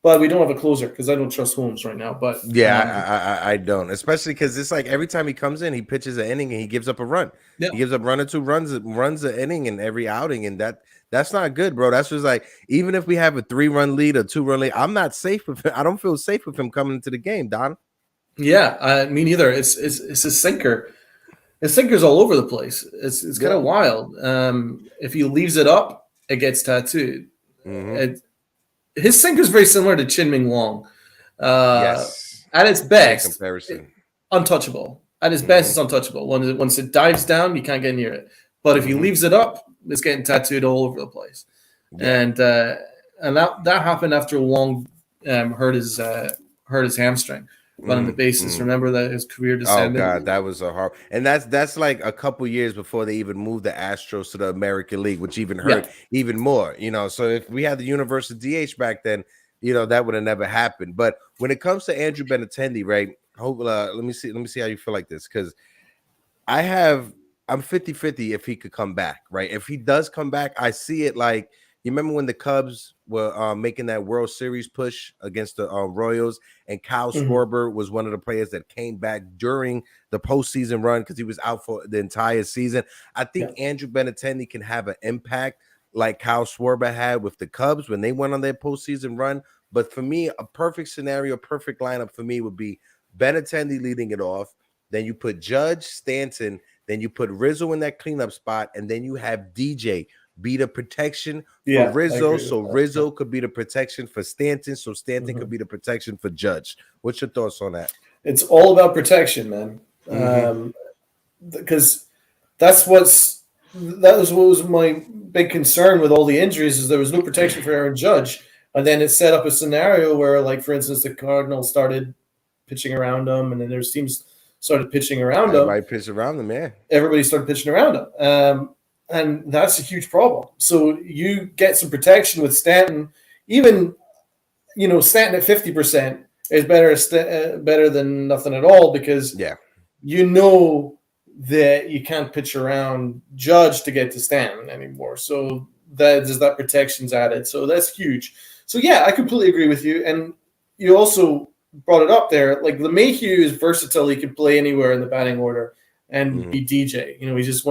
but we don't have a closer because I don't trust Holmes right now. But I don't, especially because it's like every time he comes in, he pitches an inning and he gives up a run. Yeah. He gives up one or two runs an inning in every outing, and that's not good, bro. That's just like, even if we have a 3-run lead or 2-run lead, I'm not safe with him. I don't feel safe with him coming into the game, Don. Yeah, me neither. It's a sinker. His sinker's all over the place. It's kind of wild. If he leaves it up, it gets tattooed. His sinker's very similar to Chin Ming Wong. Yes. At its best, comparison. Untouchable. At its best, it's untouchable. Once it dives down, you can't get near it. But if he leaves it up, it's getting tattooed all over the place. Yeah. And that happened after Wong hurt his hamstring running the bases. Remember that his career descended. Oh God, that was a hard. And that's like a couple years before they even moved the Astros to the American League, which even hurt even more. So if we had the universal DH back then, that would have never happened. But when it comes to Andrew Benintendi, right? Let me see how you feel like this, because I'm 50-50 if he could come back, right? If he does come back, I see it like, you remember when the Cubs were making that World Series push against the Royals, and Kyle Schwarber was one of the players that came back during the postseason run because he was out for the entire season. I think Andrew Benintendi can have an impact like Kyle Schwarber had with the Cubs when they went on their postseason run. But for me, a perfect scenario, perfect lineup for me would be Benintendi leading it off. Then you put Judge, Stanton, then you put Rizzo in that cleanup spot, and then you have DJ be the protection for Rizzo, so Rizzo could be the protection for Stanton, so Stanton could be the protection for Judge. What's your thoughts on that? It's all about protection, man. Because that was what was my big concern with all the injuries, is there was no protection for Aaron Judge, and then it set up a scenario where, like, for instance, the Cardinals started pitching around him, and then there's teams started pitching around him. Everybody pitched around him, yeah. Everybody started pitching around him. And that's a huge problem. So you get some protection with Stanton. Even, Stanton at 50% is better than nothing at all, because that you can't pitch around Judge to get to Stanton anymore. So that protection's added. So that's huge. So yeah, I completely agree with you. And you also brought it up there. Like, LeMahieu is versatile. He can play anywhere in the batting order and be DJ. He's just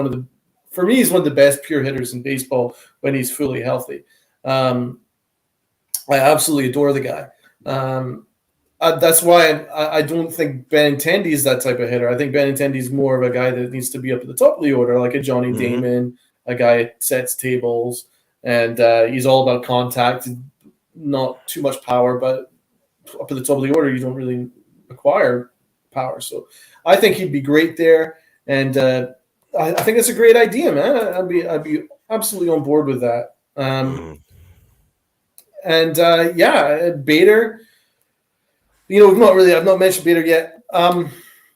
for me, he's one of the best pure hitters in baseball when he's fully healthy. I absolutely adore the guy. That's why I don't think Benintendi is that type of hitter. I think Benintendi is more of a guy that needs to be up at the top of the order, like a Johnny Damon, a guy that sets tables, and he's all about contact, not too much power, but up at the top of the order, you don't really acquire power. So I think he'd be great there, and I think it's a great idea, man. I'd be absolutely on board with that. Bader. I've not mentioned Bader yet.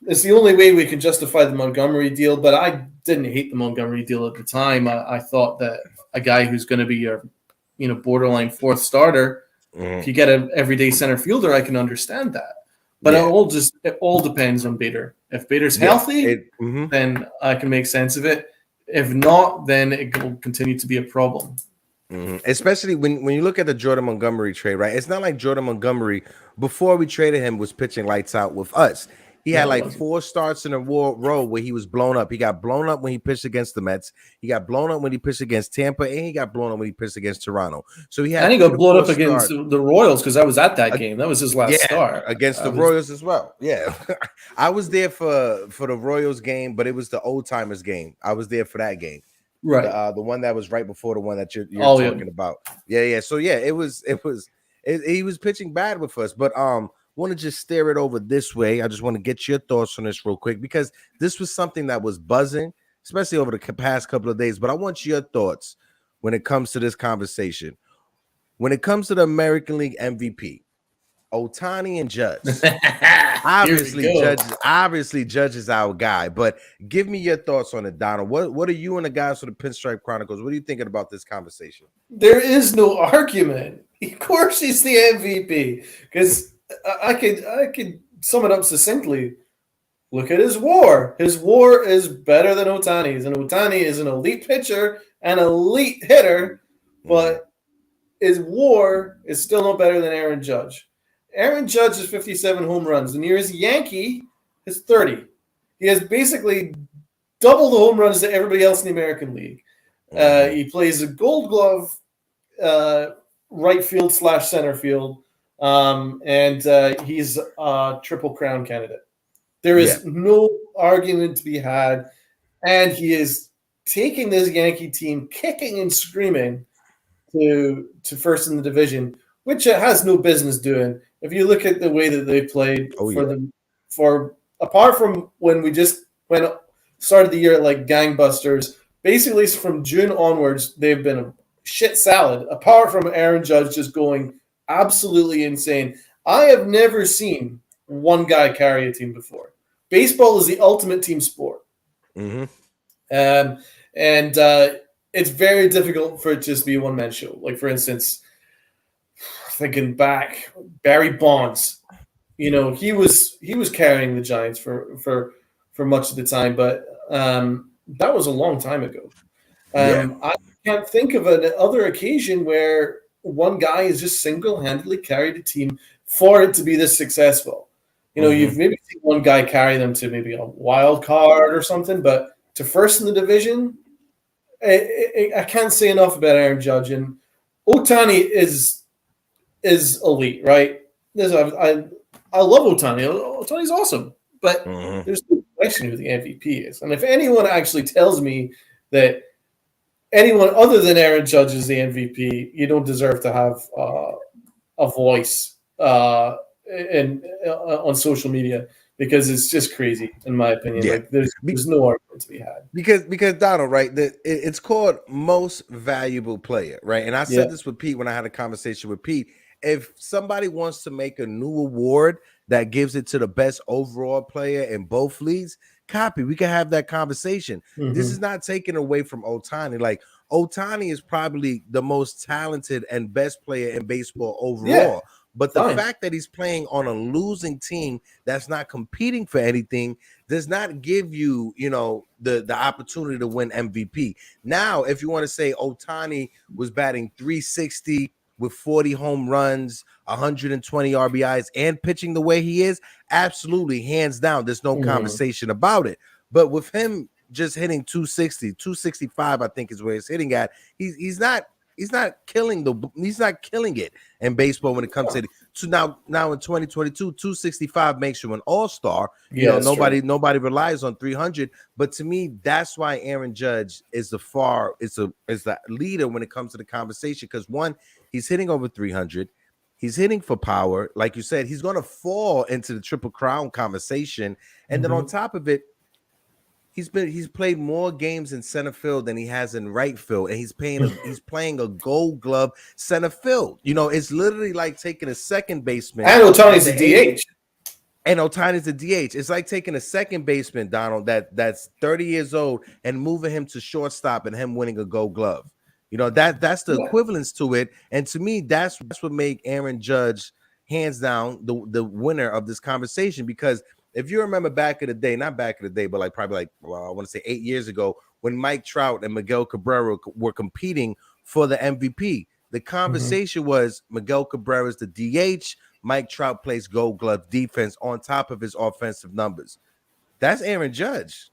It's the only way we can justify the Montgomery deal, but I didn't hate the Montgomery deal at the time. I thought that a guy who's going to be your, borderline fourth starter, if you get an everyday center fielder, I can understand that. But it all depends on Bader. If Bader's healthy, then I can make sense of it. If not, then it will continue to be a problem. Especially when you look at the Jordan Montgomery trade, right? It's not like Jordan Montgomery, before we traded him, was pitching lights out with us. He had like 4 starts in a row where he was blown up. He got blown up when he pitched against the Mets. He got blown up when he pitched against Tampa, and he got blown up when he pitched against Toronto. So he got blown up against the Royals, because I was at that game. That was his last start against the Royals as well. Yeah, I was there for the Royals game, but it was the old timers game. I was there for that game. Right, the one that was right before the one that you're talking about. Yeah. So yeah, he was pitching bad with us, but want to just steer it over this way. I just want to get your thoughts on this real quick, because this was something that was buzzing, especially over the past couple of days. But I want your thoughts when it comes to this conversation. When it comes to the American League MVP, Ohtani and Judge. Obviously, Judge is our guy. But give me your thoughts on it, Donald. What are you and the guys for the Pinstripe Chronicles? What are you thinking about this conversation? There is no argument. Of course, he's the MVP. Because I could sum it up succinctly. Look at his WAR. His WAR is better than Ohtani's, and Ohtani is an elite pitcher and elite hitter, but his WAR is still no better than Aaron Judge. Aaron Judge has 57 home runs. The nearest Yankee is 30. He has basically double the home runs to everybody else in the American League. He plays a Gold Glove right field / center field, and he's a Triple Crown candidate. There is no argument to be had, and he is taking this Yankee team kicking and screaming to first in the division, which it has no business doing. If you look at the way that they played for apart from when we just started the year like gangbusters, basically from June onwards, they've been a shit salad, apart from Aaron Judge just going absolutely insane. I have never seen one guy carry a team before. Baseball is the ultimate team sport. Mm-hmm. And it's very difficult for it to just be a one-man show. Like, for instance, thinking back, Barry Bonds, he was carrying the Giants for much of the time, but that was a long time ago. I can't think of another occasion where one guy has just single-handedly carried a team for it to be this successful. You've maybe seen one guy carry them to maybe a wild card or something, but to first in the division, I can't say enough about Aaron Judge. And Ohtani is elite, right? I love Ohtani. Ohtani's awesome, but there's no question who the MVP is. And if anyone actually tells me that anyone other than Aaron Judge is the MVP, you don't deserve to have a voice on social media, because it's just crazy, in my opinion. Like there's no argument to be had. Because Donald, right? It's called most valuable player, right? And I said this with Pete when I had a conversation with Pete. If somebody wants to make a new award that gives it to the best overall player in both leagues, we can have that conversation. This is not taken away from Ohtani. Like, Ohtani is probably the most talented and best player in baseball overall. But the fact that he's playing on a losing team that's not competing for anything does not give you, the opportunity to win MVP. Now, if you want to say Ohtani was batting 360 with 40 home runs, 120 RBIs, and pitching the way he is, absolutely, hands down, there's no conversation about it. But with him just hitting 260, 265, I think is where he's hitting at, he's not killing it in baseball when it comes to now in 2022. 265 makes you an all-star. Nobody relies on 300, but to me, that's why Aaron Judge is the leader when it comes to the conversation, because one, he's hitting over 300. He's hitting for power. Like you said, he's going to fall into the Triple Crown conversation. And then on top of it, he's played more games in center field than he has in right field, and he's playing a Gold Glove center field. It's literally like taking a second baseman. And Ohtani's a DH. And Ohtani's a DH. It's like taking a second baseman, Donald, that's 30 years old, and moving him to shortstop and him winning a Gold Glove. That's the equivalence to it. And to me, that's what made Aaron Judge hands down the winner of this conversation, because if you remember back in the day, not back in the day, but I want to say 8 years ago, when Mike Trout and Miguel Cabrera were competing for the MVP, the conversation was Miguel Cabrera is the DH, Mike Trout plays Gold Glove defense on top of his offensive numbers. That's Aaron Judge.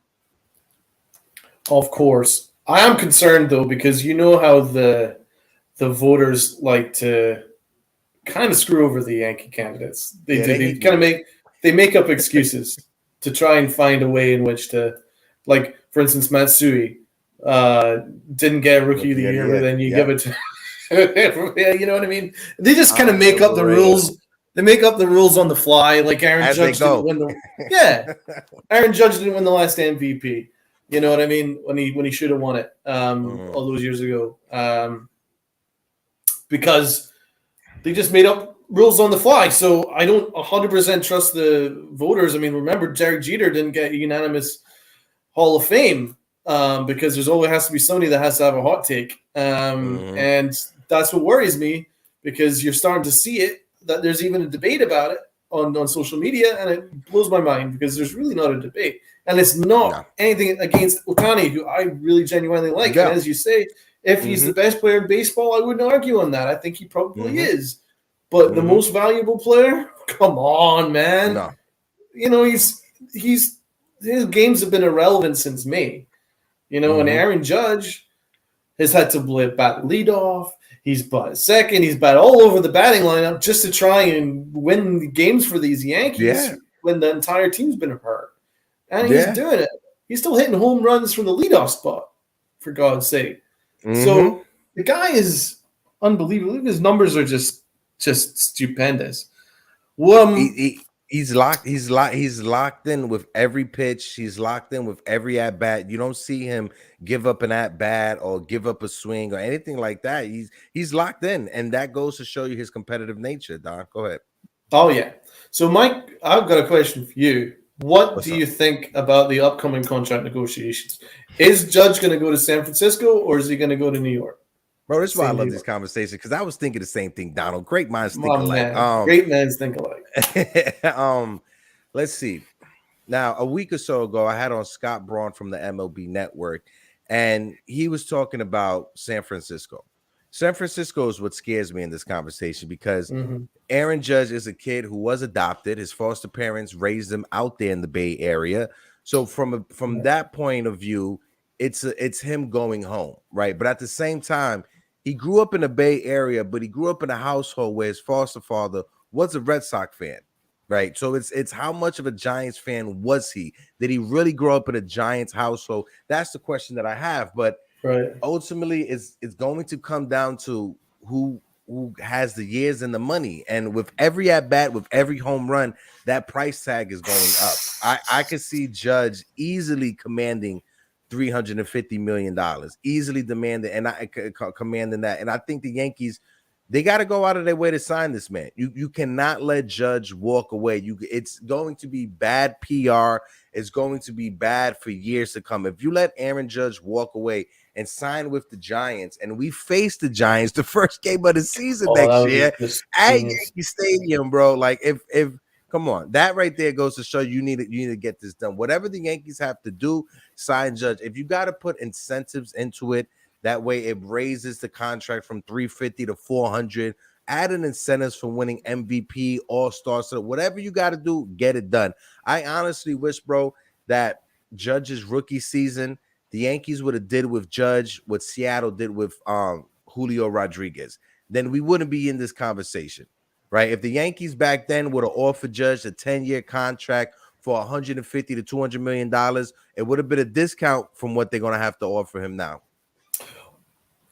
Of course. I am concerned, though, because you know how the voters like to kind of screw over the Yankee candidates. They make up excuses to try and find a way in which to, like, for instance, Matsui didn't get Rookie of the Year, but then you give it to you know what I mean? They just kind of make up the rules. They make up the rules on the fly. Like Aaron Judge didn't win Aaron Judge didn't win the last MVP. You know what I mean? When he should have won it Mhm. all those years ago, because they just made up rules on the fly. So I don't 100% trust the voters. I mean, remember, Derek Jeter didn't get unanimous Hall of Fame because there's always has to be somebody that has to have a hot take, Mhm. and that's what worries me because you're starting to see it that there's even a debate about it on social media, and it blows my mind because there's really not a debate, and it's not No. anything against Otani, who I really genuinely like, and Yeah. as you say, if he's the Mhm. best player in baseball, I wouldn't argue on that. I think he probably Mhm. is, but the Mhm. most valuable player, come on, man, No. you know he's his games have been irrelevant since May. You know, and Mhm. Aaron Judge has had to bat leadoff. He's bat second. He's bat all over the batting lineup just to try and win games for these Yankees Yeah. when the entire team's been hurt. And he's Yeah. doing it. He's still hitting home runs from the leadoff spot, for God's sake. Mhm. So the guy is unbelievable. His numbers are just stupendous. He, Um, he he's locked. He's locked in with every pitch. He's locked in with every at bat. You don't see him give up an at bat or give up a swing or anything like that. He's locked in, and that goes to show you his competitive nature. Don, go ahead. Oh yeah. So Mike, I've got a question for you. What What's do up, you think about the upcoming contract negotiations? Is Judge going to go to San Francisco or is he going to go to New York? bro? This is why I Stay in love New these York. conversations because I was thinking the same thing. Donald, great minds think My alike. man. Great minds think alike. Um, let's see. Now, a week or so ago, I had on Scott Braun from the MLB Network, and he was talking about San Francisco. San Francisco is what scares me in this conversation because Mm-hmm. Aaron Judge is a kid who was adopted. His foster parents raised him out there in the Bay Area. So from Yeah. that point of view, it's him going home, right? But at the same time, he grew up in the Bay Area, but he grew up in a household where his foster father was a Red Sox fan, right? So it's how much of a Giants fan was he? Did he really grow up in a Giants household? That's the question that I have. But Right. ultimately it's going to come down to who has the years and the money. And with every at bat, with every home run, that price tag is going up. I could see Judge easily commanding $350 million, easily demanding and commanding that. And I think the Yankees, they got to go out of their way to sign this man. You cannot let Judge walk away. It's going to be bad PR. It's going to be bad for years to come. If you let Aaron Judge walk away and sign with the Giants, and we face the Giants the first game of the season Oh, that next would be year just at genius. Yankee Stadium, bro. Like if come on, that right there goes to show you need to get this done. Whatever the Yankees have to do, sign Judge. If you got to put incentives into it, that way it raises the contract from 350 to 400. Add in incentives for winning MVP, All-Star, so whatever you got to do, get it done. I honestly wish, bro, that Judge's rookie season, the Yankees would have did with Judge what Seattle did with Julio Rodriguez. Then we wouldn't be in this conversation, right? If the Yankees back then would have offered Judge a 10-year contract for 150 to 200 million dollars, it would have been a discount from what they're going to have to offer him now.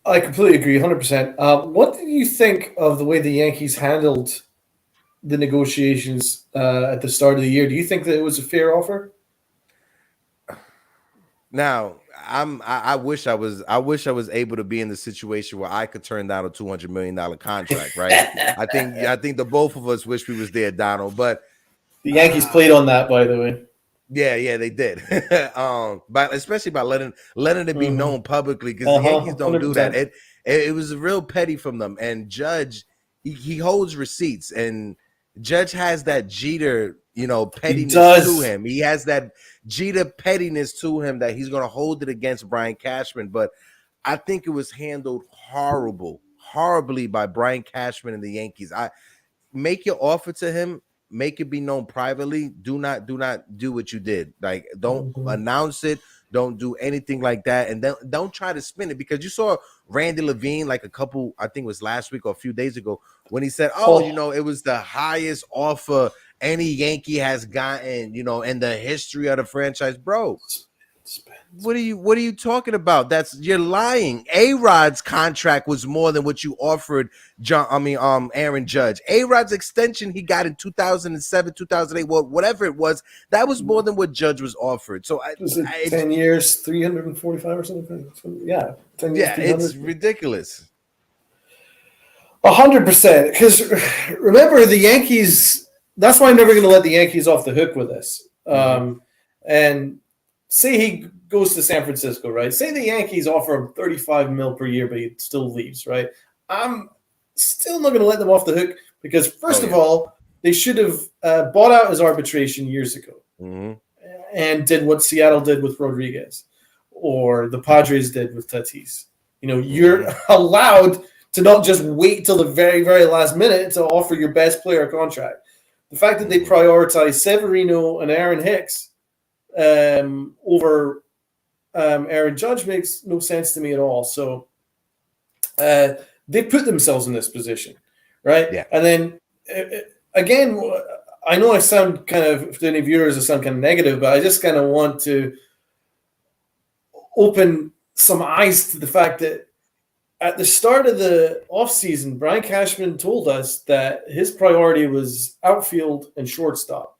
I completely agree, 100%. What do you think of the way the Yankees handled the negotiations at the start of the year? Do you think that it was a fair offer? Now, I wish I was able to be in the situation where I could turn down a $200 million contract, right? I think the both of us wish we was there, Donald. But The Yankees uh, played on that, by the way. yeah, they did. But especially by letting it be Mm-hmm. known publicly, because the Yankees Uh-huh. don't do that. 100%. It was real petty from them. And Judge, he holds receipts, and Judge has that Jeter, He pettiness to does. him. He has that Jeter pettiness to him that he's gonna hold it against Brian Cashman. But I think it was handled horribly by Brian Cashman and the Yankees. I make your offer to him, make it be known privately. Do not do what you did. Like, don't Mhm. announce it, don't do anything like that, and then don't try to spin it, because you saw Randy Levine like a couple, I think it was last week or a few days ago, when he said, oh, Oh, it was the highest offer any Yankee has gotten, in the history of the franchise. Bro, What are you talking about? You're lying. A-Rod's contract was more than what you offered Aaron Judge. A-Rod's extension he got in 2007, 2008, whatever it was, that was more than what Judge was offered. So was it 10 years, 345 or something? Yeah, 10 years, yeah, it's ridiculous. 100%. Because remember, the Yankees, that's why I'm never going to let the Yankees off the hook with this. And say he goes to San Francisco, right? Say the Yankees offer him $35 million per year, but he still leaves, right? I'm still not going to let them off the hook because, first of all, they should have bought out his arbitration years ago and did what Seattle did with Rodriguez or the Padres did with Tatis. You're allowed to not just wait till the very, very last minute to offer your best player a contract. The fact that they prioritize Severino and Aaron Hicks over Aaron Judge makes no sense to me at all. So they put themselves in this position, right? Yeah. And then again, I know I sound kind of, to any viewers, I sound kind of negative, but I just kind of want to open some eyes to the fact that at the start of the offseason, Brian Cashman told us that his priority was outfield and shortstop.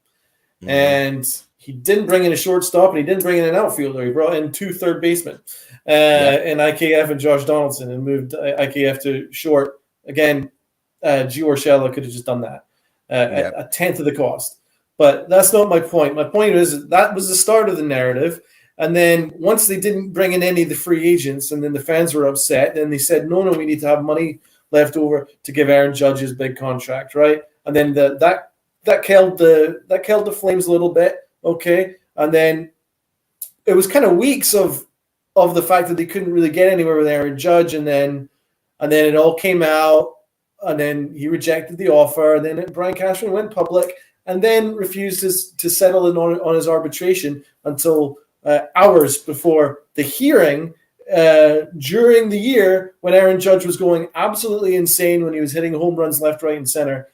And he didn't bring in a shortstop and he didn't bring in an outfielder. He brought in 2 third basemen and IKF and Josh Donaldson and moved IKF to short. Again, Gio Urshela could have just done that at a tenth of the cost. But that's not my point. My point is that was the start of the narrative. And then once they didn't bring in any of the free agents and then the fans were upset, then they said, no, we need to have money left over to give Aaron Judge his big contract, right? And then that killed the Flames a little bit. Okay, and then it was kind of weeks of the fact that they couldn't really get anywhere with Aaron Judge, and then it all came out, and then he rejected the offer, and then Brian Cashman went public, and then refused to settle in on his arbitration until hours before the hearing during the year when Aaron Judge was going absolutely insane when he was hitting home runs left, right, and center.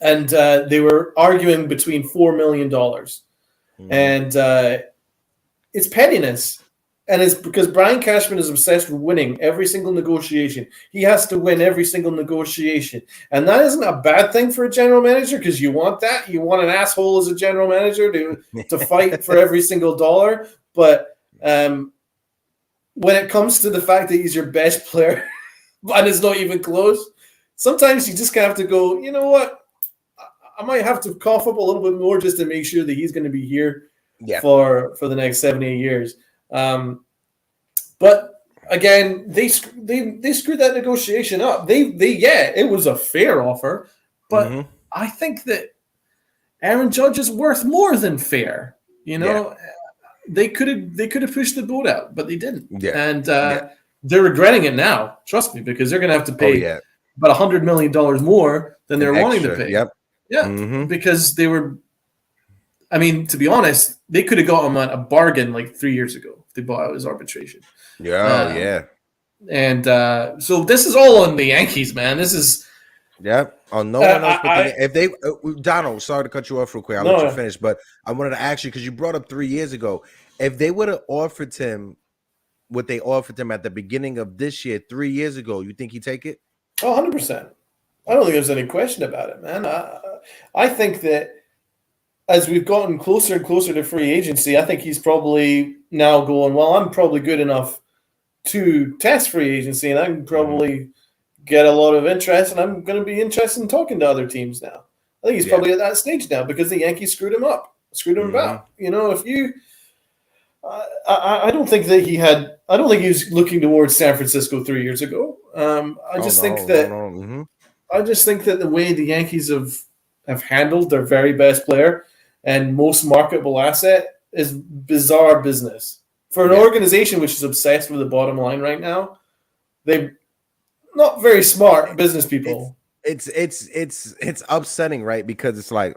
And they were arguing between $4 million. And it's pettiness. And it's because Brian Cashman is obsessed with winning every single negotiation. He has to win every single negotiation. And that isn't a bad thing for a general manager because you want that. You want an asshole as a general manager to fight for every single dollar. But when it comes to the fact that he's your best player and it's not even close, sometimes you just have to go, you know what? I might have to cough up a little bit more just to make sure that he's going to be here for the next 7-8 years. But again, they screwed that negotiation up. It was a fair offer, but I think that Aaron Judge is worth more than fair. They could have pushed the boat out, but they didn't. And they're regretting it now. Trust me, because they're going to have to pay about $100 million more than they're wanting to pay. Because they were. I mean, to be honest, they could have got him at a bargain like 3 years ago if they bought out his arbitration. And so this is all on the Yankees, man. This is on no one else. If they, Donald, sorry to cut you off real quick. I'll let you finish, but I wanted to ask you because you brought up 3 years ago. If they would have offered him what they offered him at the beginning of this year, 3 years ago, you think he'd take it? 100%. I don't think there's any question about it, man. I think that as we've gotten closer and closer to free agency, I think he's probably now going, well, I'm probably good enough to test free agency, and I can probably get a lot of interest, and I'm going to be interested in talking to other teams now. I think he's probably at that stage now because the Yankees screwed him about. If you I don't think that he had – I don't think he was looking towards San Francisco 3 years ago. I just think that the way the Yankees have handled their very best player and most marketable asset is bizarre business. For an organization which is obsessed with the bottom line right now, they're not very smart business people. It's upsetting, right? Because it's like,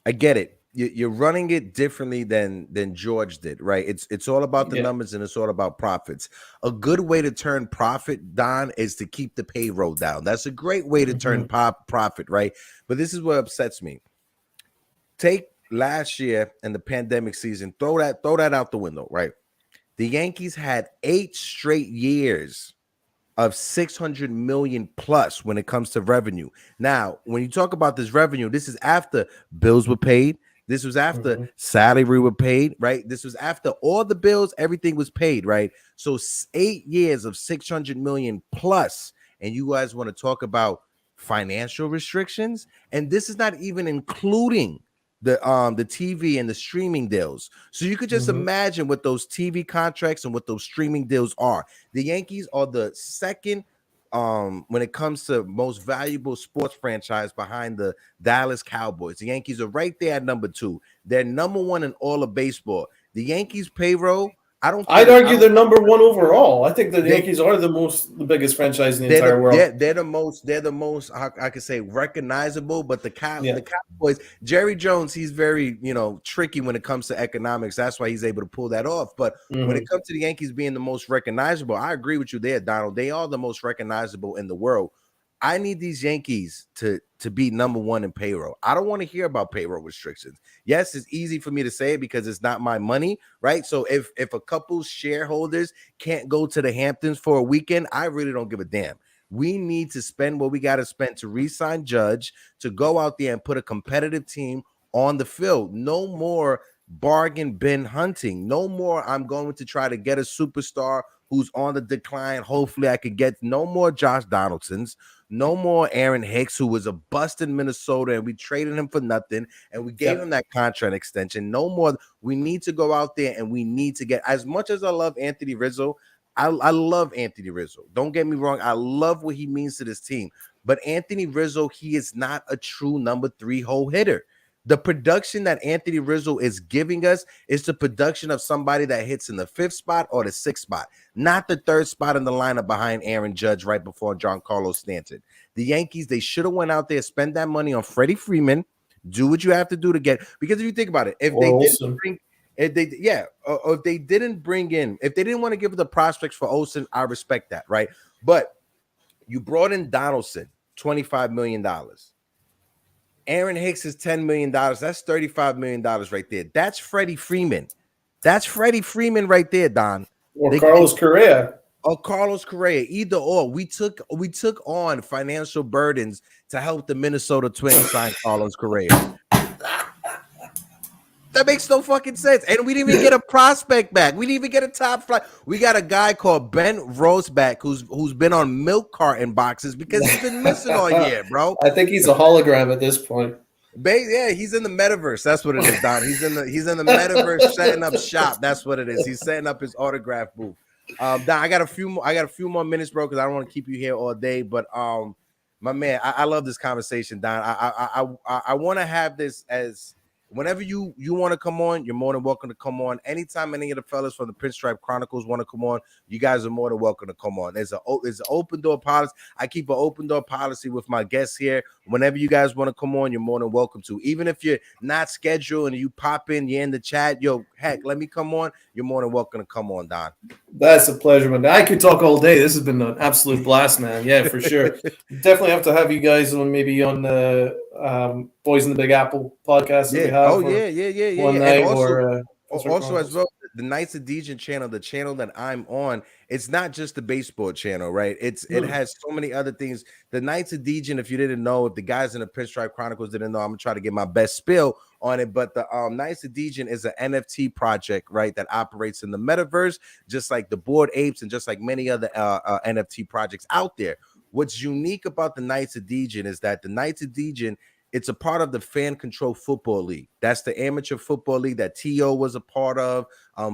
I get it. You're running it differently than George did, right? It's all about the numbers and it's all about profits. A good way to turn profit, Don, is to keep the payroll down. That's a great way to turn profit, right? But this is what upsets me. Take last year in the pandemic season, throw that out the window, right? The Yankees had 8 straight years of 600 million plus when it comes to revenue. Now, when you talk about this revenue, this is after bills were paid. This was after salary were paid, right? This was after all the bills, everything was paid, right? So 8 years of 600 million plus, and you guys want to talk about financial restrictions, and this is not even including the TV and the streaming deals. So you could just imagine what those TV contracts and what those streaming deals are. The Yankees are the second when it comes to most valuable sports franchise behind the Dallas Cowboys. The Yankees are right there at number 2. They're number 1 in all of baseball. The Yankees payroll, I'd argue they're number 1 overall. I think the Yankees are the biggest franchise in the entire world. They're the most I could say recognizable, but the Cowboys, Jerry Jones, he's very, tricky when it comes to economics. That's why he's able to pull that off. But when it comes to the Yankees being the most recognizable, I agree with you there, Donald. They are the most recognizable in the world. I need these Yankees to be number 1 in payroll. I don't want to hear about payroll restrictions. Yes, it's easy for me to say it because it's not my money, right? So if a couple shareholders can't go to the Hamptons for a weekend, I really don't give a damn. We need to spend what we got to spend to re-sign Judge, to go out there and put a competitive team on the field. No more bargain bin hunting. No more I'm going to try to get a superstar who's on the decline. Hopefully I could get no more Josh Donaldsons. No more Aaron Hicks, who was a bust in Minnesota, and we traded him for nothing, and we gave him that contract extension. No more. We need to go out there, and we need to get, as much as I love Anthony Rizzo, I love Anthony Rizzo. Don't get me wrong. I love what he means to this team. But Anthony Rizzo, he is not a true number 3 hole hitter. The production that Anthony Rizzo is giving us is the production of somebody that hits in the 5th spot or the 6th spot, not the 3rd spot in the lineup behind Aaron Judge right before Giancarlo Stanton. The Yankees, they should have went out there, spend that money on Freddie Freeman, do what you have to do to get, because if you think about it, if they didn't bring in, if they didn't want to give the prospects for Olsen, I respect that, right? But you brought in Donaldson, $25 million. Aaron Hicks is $10 million. That's $35 million right there. That's Freddie Freeman. That's Freddie Freeman right there, Don. Or Carlos Correa. Or Carlos Correa. Either or. We took on financial burdens to help the Minnesota Twins sign Carlos Correa. That makes no fucking sense. And we didn't even get a prospect back. We didn't even get a top flight. We got a guy called Ben Roseback who's been on milk carton boxes because he's been missing all year, bro. I think he's a hologram at this point. Yeah, he's in the metaverse. That's what it is, Don. He's in the metaverse setting up shop. That's what it is. He's setting up his autograph booth. Don, I got a few more minutes, bro, because I don't want to keep you here all day. But my man, I love this conversation, Don. I want to have this as whenever you want to come on, you're more than welcome to come on. Anytime any of the fellas from the Pinstripe Chronicles want to come on, you guys are more than welcome to come on. There's an open door policy. I keep an open door policy with my guests here. Whenever you guys want to come on, you're more than welcome to. Even if you're not scheduled and you pop in, you're in the chat, yo, heck, let me come on. You're more than welcome to come on, Don. That's a pleasure, man. I could talk all day. This has been an absolute blast, man. Yeah, for sure. Definitely have to have you guys on maybe on the Boys in the Big Apple podcast. Yeah. That we have One night, and also as well, the Knights of Dejan channel, the channel that I'm on, it's not just the baseball channel, right? It has so many other things. The Knights of Dejan, if you didn't know, if the guys in the Pinstripe Chronicles didn't know, I'm gonna try to get my best spill on it. But the Knights of Dejan is an NFT project, right, that operates in the metaverse, just like the Bored Apes and just like many other NFT projects out there. What's unique about the Knights of Dejan is that the Knights of Dejan, it's a part of the Fan Control Football League. That's the amateur football league that T.O. was a part of.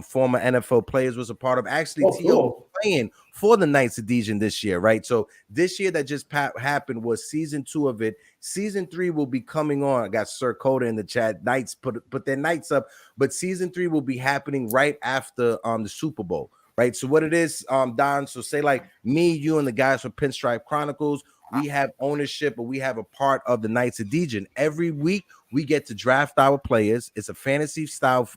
Former NFL players was a part of. Actually, T.O. was playing for the Knights of Dejan this year, right? So this year that just happened was season 2 of it. Season 3 will be coming on. I got Sir Coda in the chat. Knights put their Knights up, but season 3 will be happening right after the Super Bowl, right? So what it is, Don, so say like me, you, and the guys from Pinstripe Chronicles, we have ownership, or we have a part of the Knights of Dejan. Every week we get to draft our players. It's a fantasy style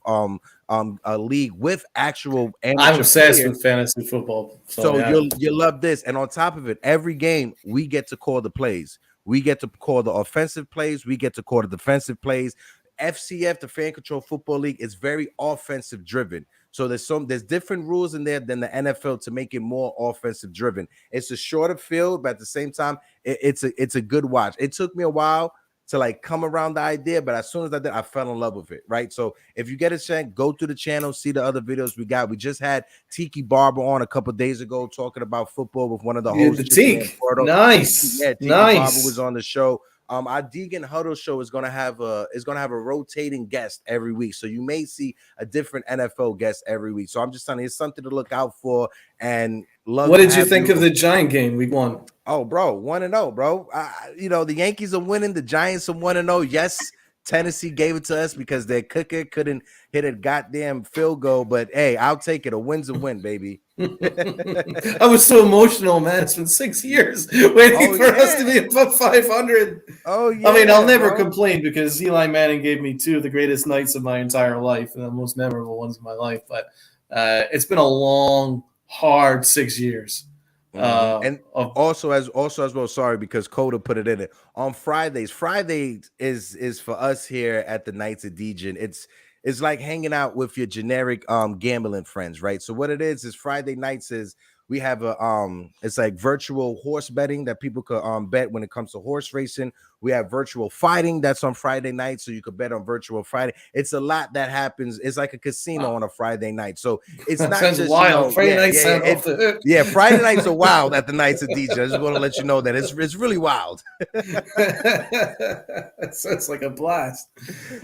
a league with actual amateur I'm obsessed players. with fantasy football. So you'll love this. And on top of it, every game we get to call the plays. We get to call the offensive plays. We get to call the defensive plays. FCF, the Fan Control Football League, is very offensive driven. So there's different rules in there than the NFL to make it more offensive driven. It's a shorter field, but at the same time, it's a good watch. It took me a while to like come around the idea, but as soon as I did, I fell in love with it. Right. So if you get a chance, go to the channel, see the other videos we got. We just had Tiki Barber on a couple days ago talking about football with one of the hosts. The Teak. Nice. Yeah, Tiki Barber was on the show. Our Deegan Huddle show is gonna have a rotating guest every week, so you may see a different NFL guest every week. So I'm just telling you, it's something to look out for. And love. What did you think of the Giant game week 1? Oh, bro, 1-0, bro. The Yankees are winning. The Giants are 1-0. Yes, Tennessee gave it to us because their kicker couldn't hit a goddamn field goal. But hey, I'll take it. A win's a win, baby. I was so emotional, man. It's been 6 years waiting for us to be above 500. Oh yeah. I mean, I'll never complain because Eli Manning gave me 2 of the greatest nights of my entire life and the most memorable ones of my life. But it's been a long, hard 6 years. And also as well, sorry, because Coda put it in it on Fridays. Friday is for us here at the Knights of Dejan. It's like hanging out with your generic gambling friends, right? So what it is Friday nights is we have it's like virtual horse betting that people could bet when it comes to horse racing. We have virtual fighting that's on Friday night, so you could bet on virtual fighting. It's a lot that happens. It's like a casino on a Friday night. So it's not just wild. Friday nights sound off the hook. Yeah, Friday nights are wild at the Knights of DJ. I just want to let you know that it's really wild. It's like a blast.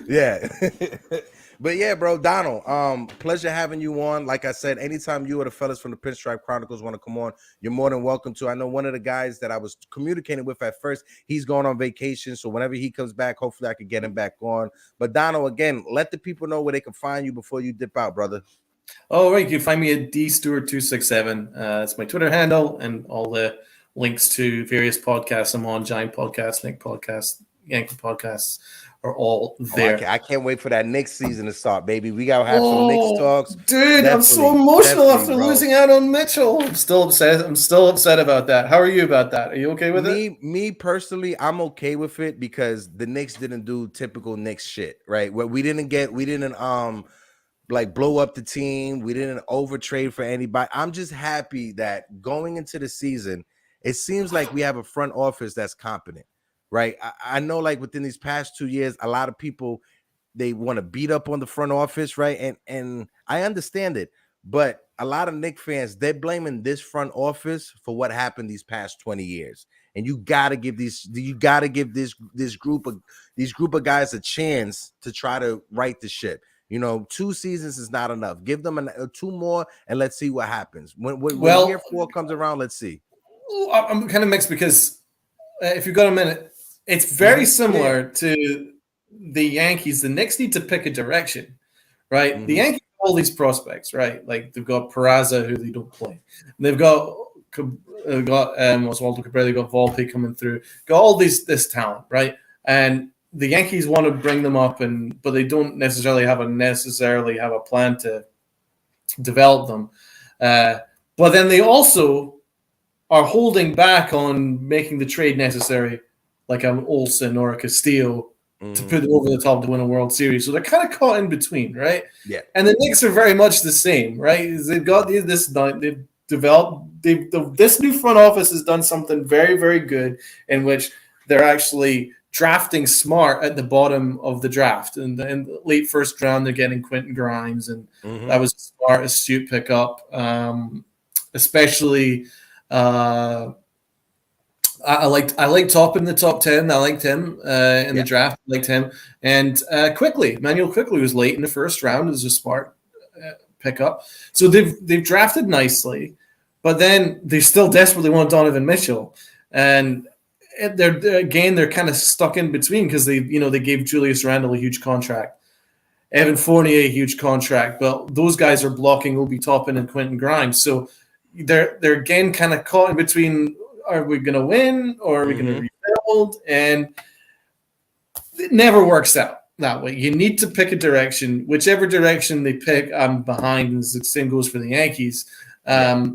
Yeah. But yeah, bro, Donald, pleasure having you on. Like I said, anytime you or the fellas from the Pinstripe Chronicles want to come on, you're more than welcome to. I know one of the guys that I was communicating with at first, he's going on vacation. So whenever he comes back, hopefully I can get him back on. But Donald, again, let the people know where they can find you before you dip out, brother. Oh, right. You can find me at dstewart267. That's my Twitter handle, and all the links to various podcasts I'm on, Giant Podcasts, Nick Podcasts, Yankee Podcasts, are all there. I can't wait for that Knicks season to start, baby. We gotta have some Knicks talks. Dude, I'm so emotional after losing out on Mitchell. I'm still upset about that. How are you about that? Are you okay with it? Me personally, I'm okay with it because the Knicks didn't do typical Knicks shit, right? What we didn't like blow up the team. We didn't overtrade for anybody. I'm just happy that going into the season, it seems like we have a front office that's competent. Right. I know like within these past 2 years, a lot of people, they want to beat up on the front office. Right. And I understand it. But a lot of Knicks fans, they're blaming this front office for what happened these past 20 years. And you got to give this group of guys a chance to try to right the ship. 2 seasons is not enough. Give them 2 more and let's see what happens. When year 4 comes around, let's see. I'm kind of mixed because if you've got a minute, it's very similar to the Yankees. The Knicks need to pick a direction, right? Mm-hmm. The Yankees have all these prospects, right? Like they've got Peraza, who they don't play. They've got Oswaldo Cabrera, they've got Volpe coming through. Got all this talent, right? And the Yankees want to bring them up, but they don't necessarily have a plan to develop them. But then they also are holding back on making the trade necessary, like an Olsen or a Castillo, to put them over the top to win a World Series. So they're kind of caught in between, right? Yeah. And the Knicks are very much the same, right? They've got this new front office has done something very, very good in which they're actually drafting smart at the bottom of the draft. And in the late first round, they're getting Quentin Grimes, and that was a smart, astute pickup, especially I liked Top in the top 10. I liked him in the draft. I liked him. And Manuel Quickly was late in the first round. It was a smart pickup. So they've drafted nicely, but then they still desperately want Donovan Mitchell. And they're kind of stuck in between because they gave Julius Randle a huge contract. Evan Fournier, a huge contract. But those guys are blocking Obi Toppin and Quentin Grimes. So they're again kind of caught in between. Are we going to win or are we going to rebuild? And it never works out that way. You need to pick a direction. Whichever direction they pick, I'm behind. And the same goes for the Yankees. I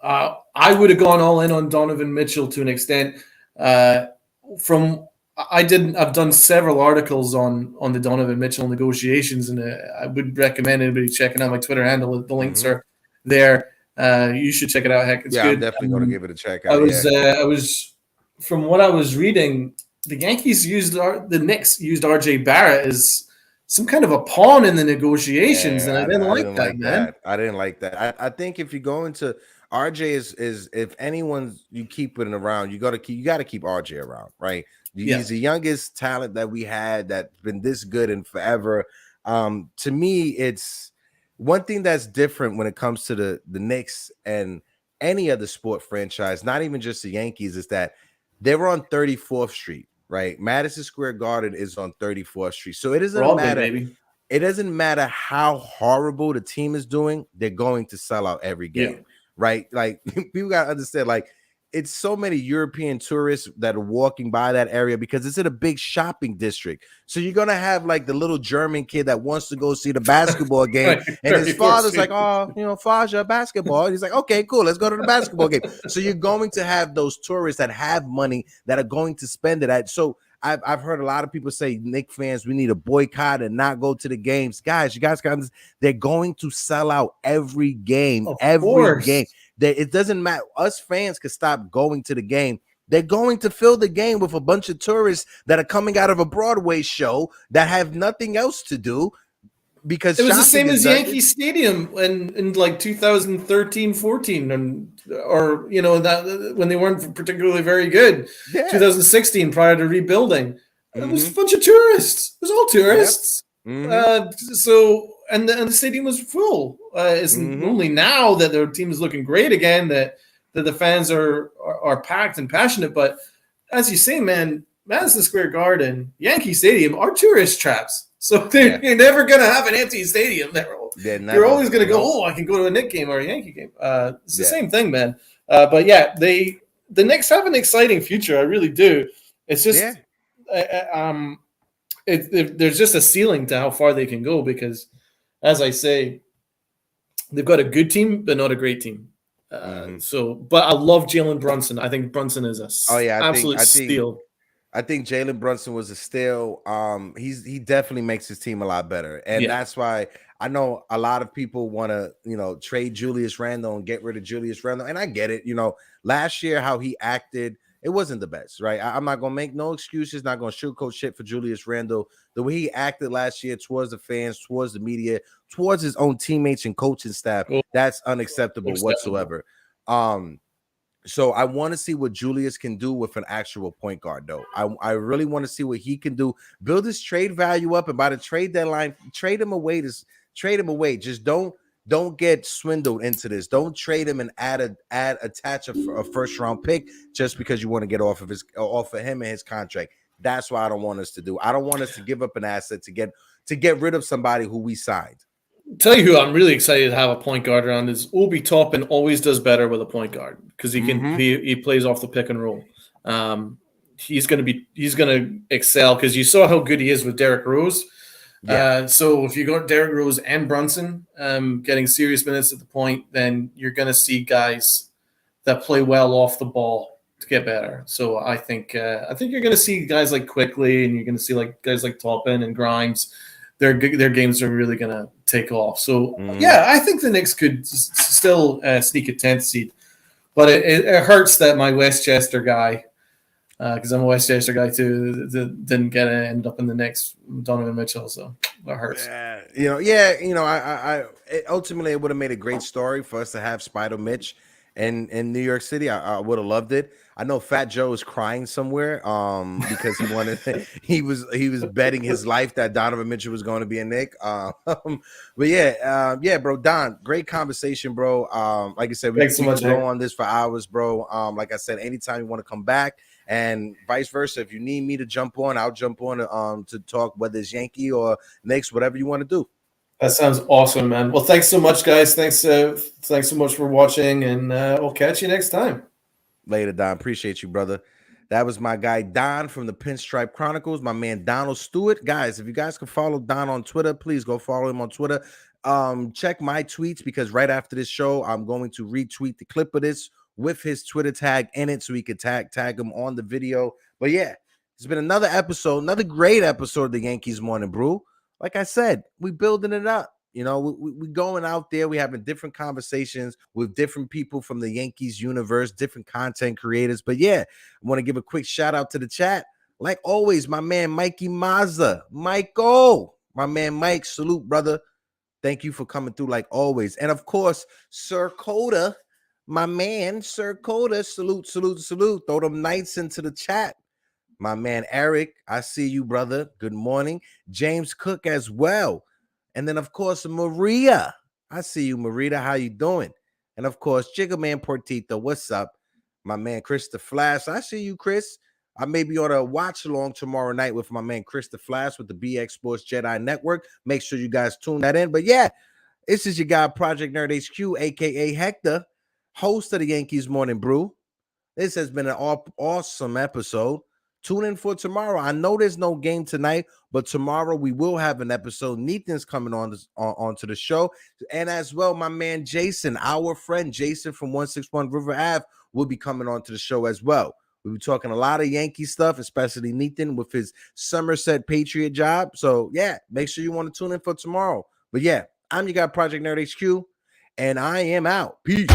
would have gone all in on Donovan Mitchell to an extent. From I've done several articles on the Donovan Mitchell negotiations, and I would recommend anybody checking out my Twitter handle. The links Mm-hmm. are there. You should check it out. Heck, it's Yeah, I'm good. definitely going to give it a check I out. Yeah. was I was from what I was reading, the Yankees the Knicks used RJ Barrett as some kind of a pawn in the negotiations, and I Yeah, didn't I like didn't that, like man. that. I didn't like that. I think if you go into RJ is if anyone's you keep it around, you got to keep RJ around, right? Yeah, He's the youngest talent that we had that's been this good and forever. To me, it's one thing that's different when it comes to the Knicks and any other sport franchise, not even just the Yankees, is that they're on 34th Street, right? Madison Square Garden is on 34th Street. So it doesn't Broadway, matter baby. it doesn't matter how horrible the team is doing, they're going to sell out every Yeah. game, right? Like people got to understand, like it's so many European tourists that are walking by that area because it's in a big shopping district. So you're gonna have like the little German kid that wants to go see the basketball game, and his 34th father's like, Street. "Oh, Faja, basketball." And he's like, "Okay, cool, let's go to the basketball game." So you're going to have those tourists that have money that are going to spend it at. So I've heard a lot of people say, Knicks fans, we need to boycott and not go to the games. Guys, you guys got they're going to sell out every game, Of every course. game. It doesn't matter. Us fans could stop going to the game. They're going to fill the game with a bunch of tourists that are coming out of a Broadway show that have nothing else to do because It was the shopping same is as done. Yankee Stadium in like 2013, 14, or that when they weren't particularly very good. Yeah. 2016 prior to rebuilding, it was a Mm-hmm. bunch of tourists. It was all Yep. tourists. Mm-hmm. So and the stadium was full. It's Mm-hmm. only now that their team is looking great again that the fans are packed and passionate. But as you say, man, Madison Square Garden, Yankee Stadium are tourist traps. So Yeah. you're never going to have an empty stadium there. They're You're never, always going to go, nope. oh, I can go to a Knicks game or a Yankee game. It's the Yeah. same thing, man. But yeah, the Knicks have an exciting future. I really do. It's just, Yeah. there's just a ceiling to how far they can go because, as I say, they've got a good team, but not a great team. But I love Jalen Brunson. I think Brunson is a Oh yeah, absolute steal. I think Jalen Brunson was a steal. He definitely makes his team a lot better, and Yeah. that's why I know a lot of people want to trade Julius Randle and get rid of Julius Randle, and I get it. Last year how he acted, it wasn't the best, right? I'm not gonna make no excuses, not gonna sugarcoat shit for Julius Randle. The way he acted last year towards the fans, towards the media, towards his own teammates and coaching staff, Oh, that's unacceptable whatsoever. So I want to see what Julius can do with an actual point guard, though. I really want to see what he can do. Build his trade value up, and by the trade deadline, trade him away. Trade him away. Just don't get swindled into this. Don't trade him and attach a first round pick just because you want to get off of him and his contract. That's what I don't want us to do. I don't want us to give up an asset to get rid of somebody who we signed. Tell you who I'm really excited to have a point guard around is Obi Toppin. Always does better with a point guard because he plays off the pick and roll. He's going to excel because you saw how good he is with Derrick Rose. Yeah. So if you got Derrick Rose and Brunson getting serious minutes at the point, then you're going to see guys that play well off the ball to get better. So I think you're going to see guys like Quickly, and you're going to see like guys like Toppin and Grimes. Their games are really going to take off. So yeah, I think the Knicks could still sneak a 10th seed, but it hurts that my Westchester guy, because I'm a Westchester guy too, didn't end up in the Knicks, Donovan Mitchell. So that hurts. Ultimately it would have made a great story for us to have Spider Mitch in New York City. I would have loved it. I know Fat Joe is crying somewhere because he was betting his life that Donovan Mitchell was going to be a Knick. But yeah, bro, Don, great conversation, bro. Like I said, we can go on this for hours, bro. Like I said, anytime you want to come back, and vice versa. If you need me to jump on, I'll jump on to talk, whether it's Yankee or Knicks, whatever you want to do. That sounds awesome, man. Well, thanks so much, guys. Thanks so much for watching, and we'll catch you next time. Later, Don. Appreciate you, brother. That was my guy Don from the Pinstripe Chronicles, my man Donald Stewart. Guys, if you guys can follow Don on Twitter, please go follow him on Twitter. Check my tweets because right after this show, I'm going to retweet the clip of this with his Twitter tag in it so he could tag him on the video. But yeah, It's been another episode, another great episode of the Yankees Morning Brew. Like I said, we building it up. You know, we going out there. We having different conversations with different people from the Yankees universe, different content creators. But yeah, I want to give a quick shout out to the chat. Like always, my man Mikey Mazza, Michael, my man Mike, salute, brother. Thank you for coming through like always. And of course, Sir Coda, my man, Sir Coda, salute, salute, salute. Throw them knights into the chat. My man Eric, I see you, brother. Good morning. James Cook as well. And then, of course, Maria. I see you, Marita. How you doing? And, of course, Jigga Man Portito. What's up? My man Chris the Flash. I see you, Chris. I may be on a watch along tomorrow night with my man Chris the Flash with the BX Sports Jedi Network. Make sure you guys tune that in. But, yeah, this is your guy, Project Nerd HQ, a.k.a. Hector, host of the Yankees Morning Brew. This has been an awesome episode. Tune in for tomorrow. I know there's no game tonight, but tomorrow we will have an episode. Nathan's coming onto the show. And as well, my man Jason, our friend Jason from 161 River Ave, will be coming onto the show as well. We'll be talking a lot of Yankee stuff, especially Nathan with his Somerset Patriot job. So, yeah, make sure you want to tune in for tomorrow. But, yeah, I'm your guy, Project Nerd HQ, and I am out. Peace.